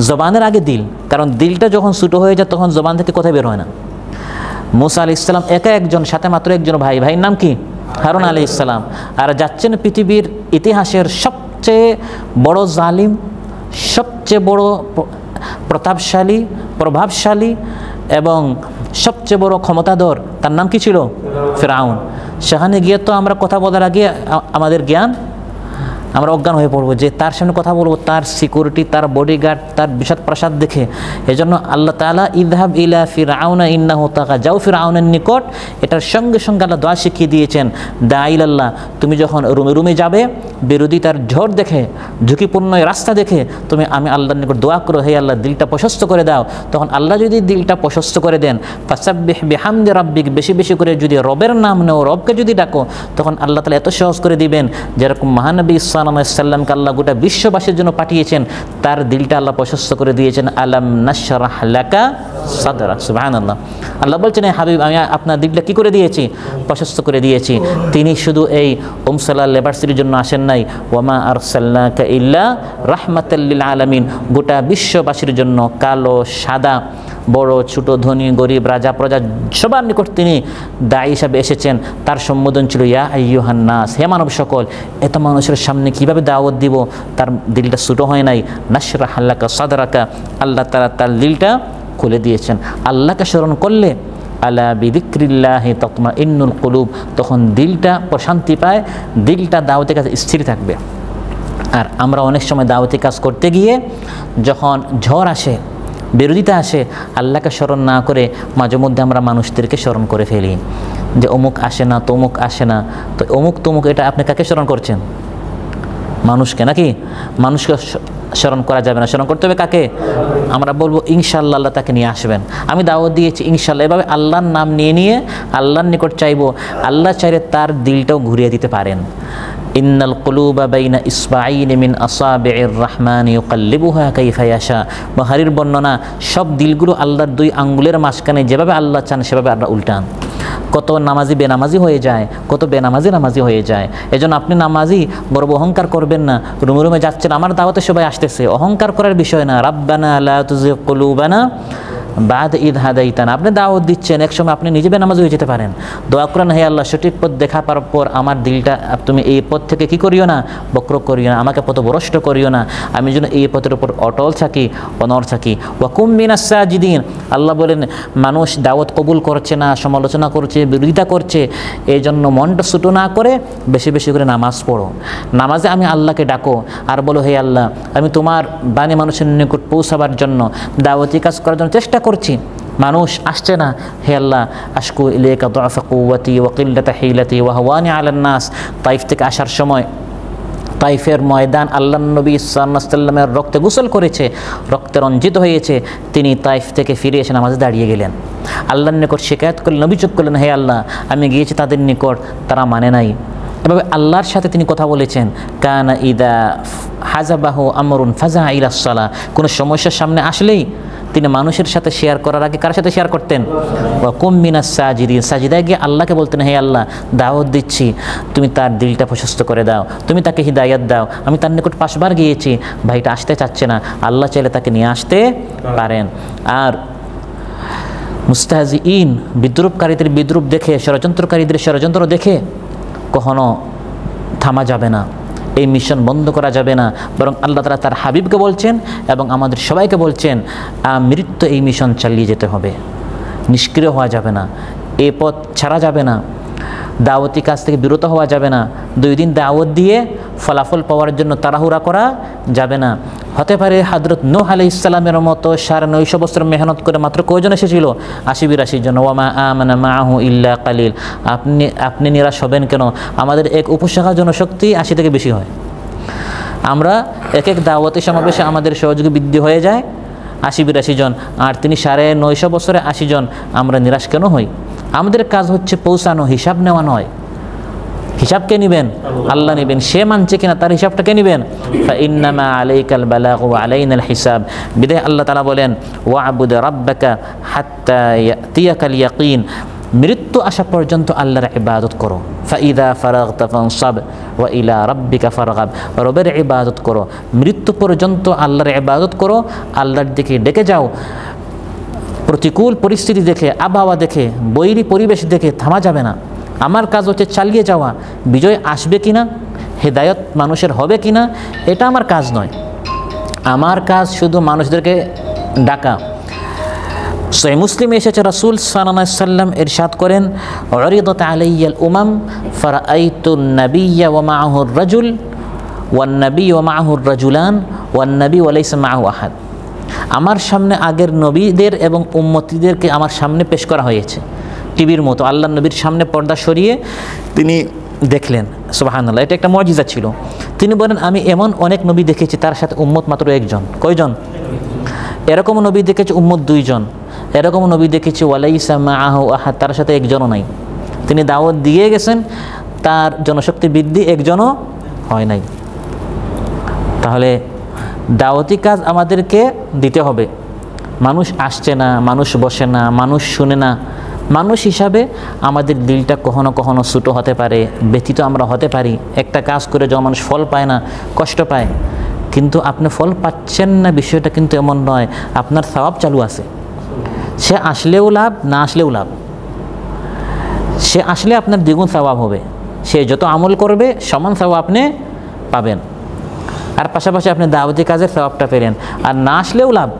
জবানের আগে দিল, কারণ দিলটা যখন ছোটো হয়ে যায় তখন জবান থেকে কোথায় বের হয় না। মুসা আলাইহিস সালাম একা একজন, সাথে মাত্র একজন ভাই, ভাইয়ের নাম কি? হারুন আলাইহিস সালাম। আর যাচ্ছেন পৃথিবীর ইতিহাসের সবচেয়ে বড় জালিম, সবচেয়ে বড় প্রতাপশালী, প্রভাবশালী এবং সবচেয়ে বড় ক্ষমতাধর, তার নাম কি ছিল? ফিরআউন। সেখানে গিয়ে তো আমরা কথা বলার আগে আমাদের জ্ঞান, আমরা অজ্ঞান হয়ে পড়বো যে তার সামনে কথা বলবো, তার সিকিউরিটি, তার বডিগার্ড, তার বিশাল প্রাসাদ দেখে। এজন্য আল্লাহ তাআলা ইযহাব ইলা ফিরআউনা ইন্নাহু তাগা, যাও ফিরআউনের নিকট। এটার সঙ্গে সঙ্গে আল্লাহ দোয়া শিখিয়ে দিয়েছেন, দাইলাল্লাহ, তুমি যখন রুমে রুমে যাবে, বিরোধিতার ঝড় দেখে, ঝুঁকিপূর্ণ রাস্তা দেখে তুমি আমি আল্লাহর নিকট দোয়া করো, হে আল্লাহ দিলটা প্রশস্ত করে দাও। তখন আল্লাহ যদি দিলটা প্রশস্ত করে দেন, ফাসাব্বিহ বিহামদি রাব্বিক, বেশি বেশি করে যদি রবের নাম নেও, রবকে যদি ডাকো, তখন আল্লাহ তাআলা এত সহজ করে দিবেন। যেরকম মহানবী সাল্লাল্লাহু আলাইহি সাল্লামকে আল্লাহ গোটা বিশ্ববাসীর জন্য পাঠিয়েছেন, তার দিলটা আল্লাহ প্রশস্ত করে দিয়েছেন। আলাম নাশরাহ লাকা সাদরাক। সুবহানাল্লাহ। আল্লাহ বলছেন হাবিব আমি আপনার দিলটা কি করে দিয়েছি? প্রশস্ত করে দিয়েছি। তিনি শুধু এই উমসালা লেবার্সিটির জন্য আসেন নাই, ওয়ামা আরসালনাকা ইল্লা রাহমাতাল লিল আলামিন, গোটা বিশ্ববাসীর জন্য, কালো সাদা, বড় ছোট, ধনী গরিব, রাজা প্রজা, সবার নিকট তিনি দায়ী হিসাবে এসেছেন। তার সম্বোধন ছিল ইয়া আইয়ুহান নাস, হে মানব সকল। এত মানুষের সামনে কিভাবে দাওয়াত দিব? তার দিলটা ছোটো হয় নাই। নাশরাহ লাকা সাদরাকা, আল্লাহ তাআলা তার দিলটা খুলে দিয়েছেন। আল্লাহকে স্মরণ করলে আলা বিযিক্রিল্লাহি তাতমাইন্নুল কুলুব, তখন দিলটা প্রশান্তি পায়, দিলটা দাওয়াতের কাছে স্থির থাকবে। আর আমরা অনেক সময় দাওয়াতি কাজ করতে গিয়ে যখন ঝড় আসে, বিরোধিতা আসে, আল্লাহকে স্মরণ না করে মাঝে মধ্যে আমরা মানুষদেরকে স্মরণ করে ফেলি যে অমুক আসে না, তমুক আসে না। তো অমুক তমুক, এটা আপনি কাকে স্মরণ করছেন? মানুষকে, নাকি? মানুষকে স্মরণ করা যাবে না, স্মরণ করতে হবে কাকে? আমরা বলবো ইনশাআল্লাহ আল্লাহ তাকে নিয়ে আসবেন। আমি দাওয়াত দিয়েছি ইনশাআল্লাহ, এভাবে আল্লাহর নাম নিয়ে নিয়ে আল্লাহর নিকট চাইবো। আল্লাহ চাইলে তার দিলটাও ঘুরিয়ে দিতে পারেন। ইন্নাল কুলুবা বাইনা ইসবাঈনি মিন আসাবিইর রহমানি ইউকাল্লিবুহা কাইফা ইয়াশা। বুখারীর বর্ণনা, সব দিলগুলো আল্লাহর 2 আঙ্গুলের মাঝখানে যেভাবে আল্লাহ চান সেভাবে আল্লাহ উল্টান। কত নামাজি বেনামাজি হয়ে যায়, কত বেনামাজি নামাজি হয়ে যায়। এজন্য আপনি নামাজি বড় অহংকার করবেন না। রুমে রুমে যাচ্ছেন, আমার দাওয়াতে সবাই আসতেছে, অহংকার করার বিষয় না। রাব্বানা লা তুযিগ কুলুবানা বাদ ঈদ হাদাইতানা। আপনি দাওয়াত দিচ্ছেন, একসময় আপনি নিজে বেনামাজি হয়ে যেতে পারেন। দোয়া করেন, হে আল্লাহ সঠিক পথ দেখা পাওয়ার পর আমার দিলটা তুমি এই পথ থেকে কি করিও না, বক্র করিও না, আমাকে পথভ্রষ্ট করিও না, আমি যেন এই পথের উপর অটল থাকি, অনড় থাকি। ওয়াকুম মিনাস সাজিদিন। আল্লাহ বলেন মানুষ দাওয়াত কবুল করছে না, সমালোচনা করছে, বিরোধিতা করছে, এই জন্য মনটা ছোটো না করে বেশি বেশি করে নামাজ পড়ো। নামাজে আমি আল্লাহকে ডাকো আর বলো, হে আল্লাহ আমি তোমার বাণী মানুষের নিকট পৌঁছাবার জন্য, দাওয়াতি কাজ করার জন্য চেষ্টা করছি, মানুষ আসছে না। হে আল্লাহ আশকু ইলাইকা দুআফা কুওয়াতি ওয়া কিল্লাতা হিলাতি ওয়া হাওয়ানি আলান নাস। তাইফ থেকে আসার সময় তাইফের ময়দান আল্লাহর নবী সাল্লাল্লাহু আলাইহি ওয়াসাল্লামের রক্তে গোসল করেছে, রক্তে রঞ্জিত হয়েছে। তিনি তাইফ থেকে ফিরে এসে নামাজে দাঁড়িয়ে গেলেন। আল্লাহর নিকট শিকায়ত করলেন, অভিযোগ করলেন, হে আল্লাহ আমি গিয়েছি তাদের নিকট, তারা মানে নাই। এভাবে আল্লাহর সাথে তিনি কথা বলেছেন। কানা ইদা হাজাবাহু আমরুন ফাজা ইলাস সালাহ। কোনো সমস্যার সামনে আসলেই তিনি মানুষের সাথে শেয়ার করার আগে কার সাথে শেয়ার করতেন? ওয়া কুম মিনাস সাজিদিন। সাজিদায় গিয়ে আল্লাহকে বলতেন, হে আল্লাহ দাওয়াত দিচ্ছি, তুমি তার দিলটা প্রশস্ত করে দাও, তুমি তাকে হিদায়াত দাও। আমি তার নিকট 5 বার গিয়েছি, ভাইটা আসতে চাচ্ছে না, আল্লাহ চাইলে তাকে নিয়ে আসতে পারেন। আর মুস্তাহজিইন, বিদ্রুপকারীদের বিদ্রুপ দেখে, ষড়যন্ত্রকারীদের ষড়যন্ত্র দেখে কখনো থামা যাবে না, এই মিশন বন্ধ করা যাবে না। বরং আল্লাহ তাআলা তার হাবিবকে বলছেন এবং আমাদের সবাইকে বলছেন, আমৃত্যু এই মিশন চালিয়ে যেতে হবে, নিষ্ক্রিয় হওয়া যাবে না, এই পথ ছাড়া যাবে না, দাওয়াতি কাজ থেকে বিরত হওয়া যাবে না। 2 দিন দাওয়াত দিয়ে ফলাফল পাওয়ার জন্য তাড়াহুড়া করা যাবে না। হতে পারে হযরত নূহ আলাইহিস সালামের মতো 950 বছর মেহনত করে মাত্র কয়জন এসেছিল? 80-82 জন। ওয়া মা আমানা মাআহু ইল্লা কালিল। আপনি নিরাশ হবেন কেন? আমাদের এক উপশাখা জনশক্তি 80 থেকে বেশি হয়। আমরা এক দাওয়াতি সমাবেশে আমাদের সহযোগী বৃদ্ধি হয়ে যায় 80-82 জন, আর তিনি 950 বছরে 80 জন। আমরা নিরাশ কেন হই? আমাদের কাজ হচ্ছে পৌঁছানো, হিসাব নেওয়া নয়। হিসাব কে নেবেন? আল্লাহ নেবেন। সে মানছে কিনা তার হিসাবটা কে নেবেন? ফাইন্নামা আলাইকাল বালাগু ওয়া আলাইনাল হিসাব। বিদায় আল্লাহ তাআলা বলেন, ওয়া'বুদ রাব্বাকা হাত্তা ইয়াতিয়াকাল ইয়াকিন। মৃত্যু আসা পর্যন্ত আল্লাহর ইবাদত করো। ফাইদা ফারাগতা ফানসাব ওয়া ইলা রাব্বিকা ফারগাব। রবের ইবাদত করো, মৃত্যু পর্যন্ত আল্লাহর ইবাদত করো, আল্লাহর দিকে ডেকে যাও। প্রতিকূল পরিস্থিতি দেখে, আবহাওয়া দেখে, বৈরী পরিবেশ দেখে থামা যাবে না। আমার কাজ হচ্ছে চালিয়ে যাওয়া। বিজয় আসবে কিনা, হেদায়ত মানুষের হবে কিনা, এটা আমার কাজ নয়। আমার কাজ শুধু মানুষদেরকে ডাকা। সহিহ মুসলিমে এসেছে, রাসূল সাল্লাল্লাহু আলাইহি ওয়াসাল্লাম ইরশাদ করেন, উরিদাত আলাইয়াল উমাম ফারাআইতুন নাবিয়্যা ওয়া মাআহুর রাজুল ওয়ান নাবিয়্যু ওয়া মাআহুর রাজুলান ওয়ান নাবিয়্যু ওয়া লাইসা মাআহু আহাদ। আমার সামনে আগের নবীদের এবং উম্মতিদেরকে আমার সামনে পেশ করা হয়েছে টিভির মতো। আল্লাহ নবীর সামনে পর্দা সরিয়ে তিনি দেখলেন, সুবহানাল্লাহ, এটা একটা মুআজিজা ছিল। তিনি বলেন, আমি এমন অনেক নবী দেখেছি তার সাথে উম্মত মাত্র 1 জন। কয়জন? এরকম নবী দেখেছি উম্মত 2 জন, এরকম নবী দেখেছি ওয়ালাইসা মাআহু আহাদ, তার সাথে 1 জনও নাই। তিনি দাওয়াত দিয়ে গেছেন, তার জনশক্তি বৃদ্ধি 1 জনও হয় নাই। তাহলে দাওয়াতি কাজ আমাদেরকে দিতে হবে। মানুষ আসছে না, মানুষ বসে না, মানুষ শুনে না। মানুষ হিসাবে আমাদের দিলটা কখনো কখনো ছোটো হতে পারে, ব্যথিত আমরা হতে পারি। একটা কাজ করে যখন মানুষ ফল পায় না, কষ্ট পায়। কিন্তু আপনি ফল পাচ্ছেন না বিষয়টা কিন্তু এমন নয়, আপনার সওয়াব চালু আছে। সে আসলেও লাভ, না আসলেও লাভ। সে আসলে আপনার দ্বিগুণ সওয়াব হবে, সে যত আমল করবে সমান সওয়াব আপনি পাবেন। আর পাশাপাশি আপনি দাওয়াতি কাজের সওয়াবটা পেলেন। আর না আসলেও লাভ,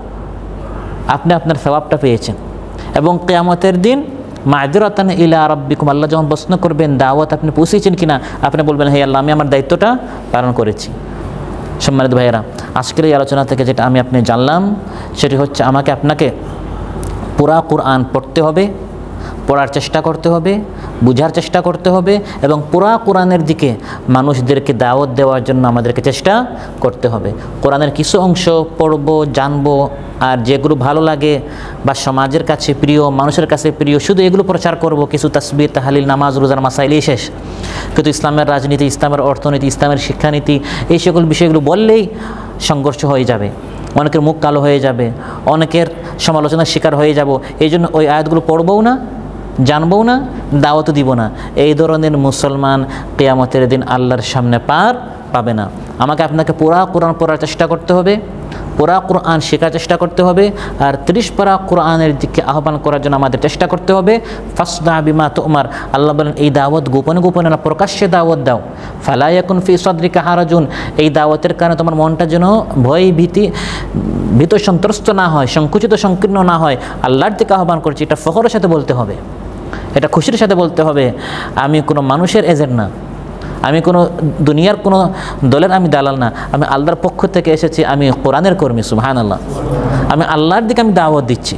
আপনি আপনার সওয়াবটা পেয়েছেন। এবং কিয়ামতের দিন মা'যিরাতান ইলা রাব্বিকুম, আল্লাহ যখন প্রশ্ন করবেন দাওয়াত আপনি পৌঁছেছেন কিনা, আপনি বলবেন, হে আল্লাহ আমি আমার দায়িত্বটা পালন করেছি। সম্মানিত ভাইয়েরা, আজকের এই আলোচনা থেকে যেটা আমি আপনি জানলাম সেটি হচ্ছে, আমাকে আপনাকে পুরা কুরআন পড়তে হবে, পড়ার চেষ্টা করতে হবে, বুঝার চেষ্টা করতে হবে এবং পুরা কোরআনের দিকে মানুষদেরকে দাওয়াত দেওয়ার জন্য আমাদেরকে চেষ্টা করতে হবে। কোরআনের কিছু অংশ পড়ব, জানব, আর যেগুলো ভালো লাগে বা সমাজের কাছে প্রিয়, মানুষের কাছে প্রিয়, শুধু এগুলো প্রচার করব। কিছু তাসবিহ, তাহলিল, নামাজ, রোজার মাসাইলই শেষ। কিন্তু ইসলামের রাজনীতি, ইসলামের অর্থনীতি, ইসলামের শিক্ষানীতি, এই সকল বিষয়গুলো বললেই সংঘর্ষ হয়ে যাবে, অনেকের মুখ কালো হয়ে যাবে, অনেকের সমালোচনার শিকার হয়ে যাব। এই জন্য ওই আয়াতগুলো পড়বও না, জানবও না, দাওয়াতও দিব না। এই ধরনের মুসলমান কিয়ামতের দিন আল্লাহর সামনে পার পাবে না। আমাকে আপনাকে পুরা কোরআন পড়ার চেষ্টা করতে হবে, পুরা কোরআন শেখার চেষ্টা করতে হবে, আর 30 পারা কোরআনের দিকে আহ্বান করার জন্য আমাদের চেষ্টা করতে হবে। ফাসদা বিমা তুমার, আল্লাহ বলেন এই দাওয়াত গোপনে গোপনে না, প্রকাশ্যে দাওয়াত দাও। ফালা ইয়াকুন ফি সাদরিকা হারাজুন, এই দাওয়াতের কারণে তোমার মনটা যেন ভয় ভীত সন্ত্রস্ত না হয়, সংকুচিত সংকীর্ণ না হয়। আল্লাহর দিকে আহ্বান করছি, এটা ফখরের সাথে বলতে হবে, এটা খুশির সাথে বলতে হবে। আমি কোনো মানুষের এজেন্ট না, আমি কোনো দুনিয়ার কোনো দলের আমি দালাল না, আমি আল্লাহর পক্ষ থেকে এসেছি, আমি কোরআনের কর্মী। সুবহানাল্লাহ, আমি আল্লাহর দিকে আমি দাওয়াত দিচ্ছি।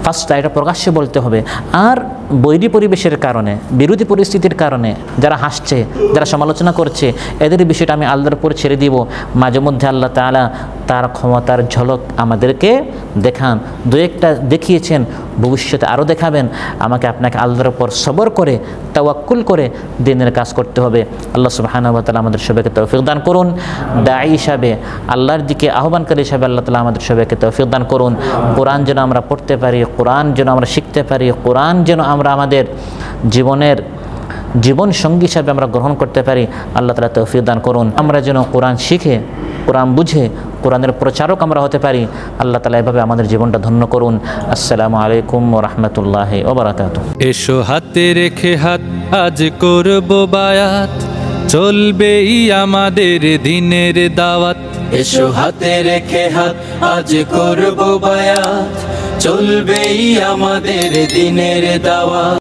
ফার্স্ট এটা প্রকাশ্যে বলতে হবে। আর বৈরী পরিবেশের কারণে, বিরোধী পরিস্থিতির কারণে যারা হাসছে, যারা সমালোচনা করছে, এদের বিষয়টা আমি আল্লাহর উপর ছেড়ে দিব। মাঝে মধ্যে আল্লাহ তাআলা তার ক্ষমতার ঝলক আমাদেরকে দেখান, দু একটা দেখিয়েছেন, ভবিষ্যতে আরও দেখাবেন। আমাকে আপনাকে আল্লাহর উপর সবর করে, তাওয়াক্কুল করে দিনের কাজ করতে হবে। আল্লাহ সুবহানাহু ওয়া তাআলা আমাদের সবাইকে তৌফিক দান করুন। দাঈ হিসাবে, আল্লাহর দিকে আহ্বানকারী হিসাবে আল্লাহ তাআলা আমাদের সবাইকে তৌফিক দান করুন। কোরআন যেন আমরা পড়তে পারি, কোরআন যেন আমরা শিখতে পারি, কোরআন যেন আমরা আমাদের জীবন সঙ্গী হিসাবে আমরা গ্রহণ করতে পারি। আল্লাহ তাআলা তৌফিক দান করুন। আমরা যেন কোরআন শিখে, কোরআন বুঝে, কোরআনের প্রচারক আমরা হতে পারি। আল্লাহ তাআলা এভাবে আমাদের জীবনটা ধন্য করুন। আসসালামু আলাইকুম ওয়া রাহমাতুল্লাহি ওয়া বারাকাতুহু। এসো হাতে রেখে হাত আজ করব বায়াত, চলবেই আমাদের দিনের দাওয়াত। এসো হাতে রেখে হাত আজ করব বায়াত, চলবেই আমাদের দিনের দাওয়াত।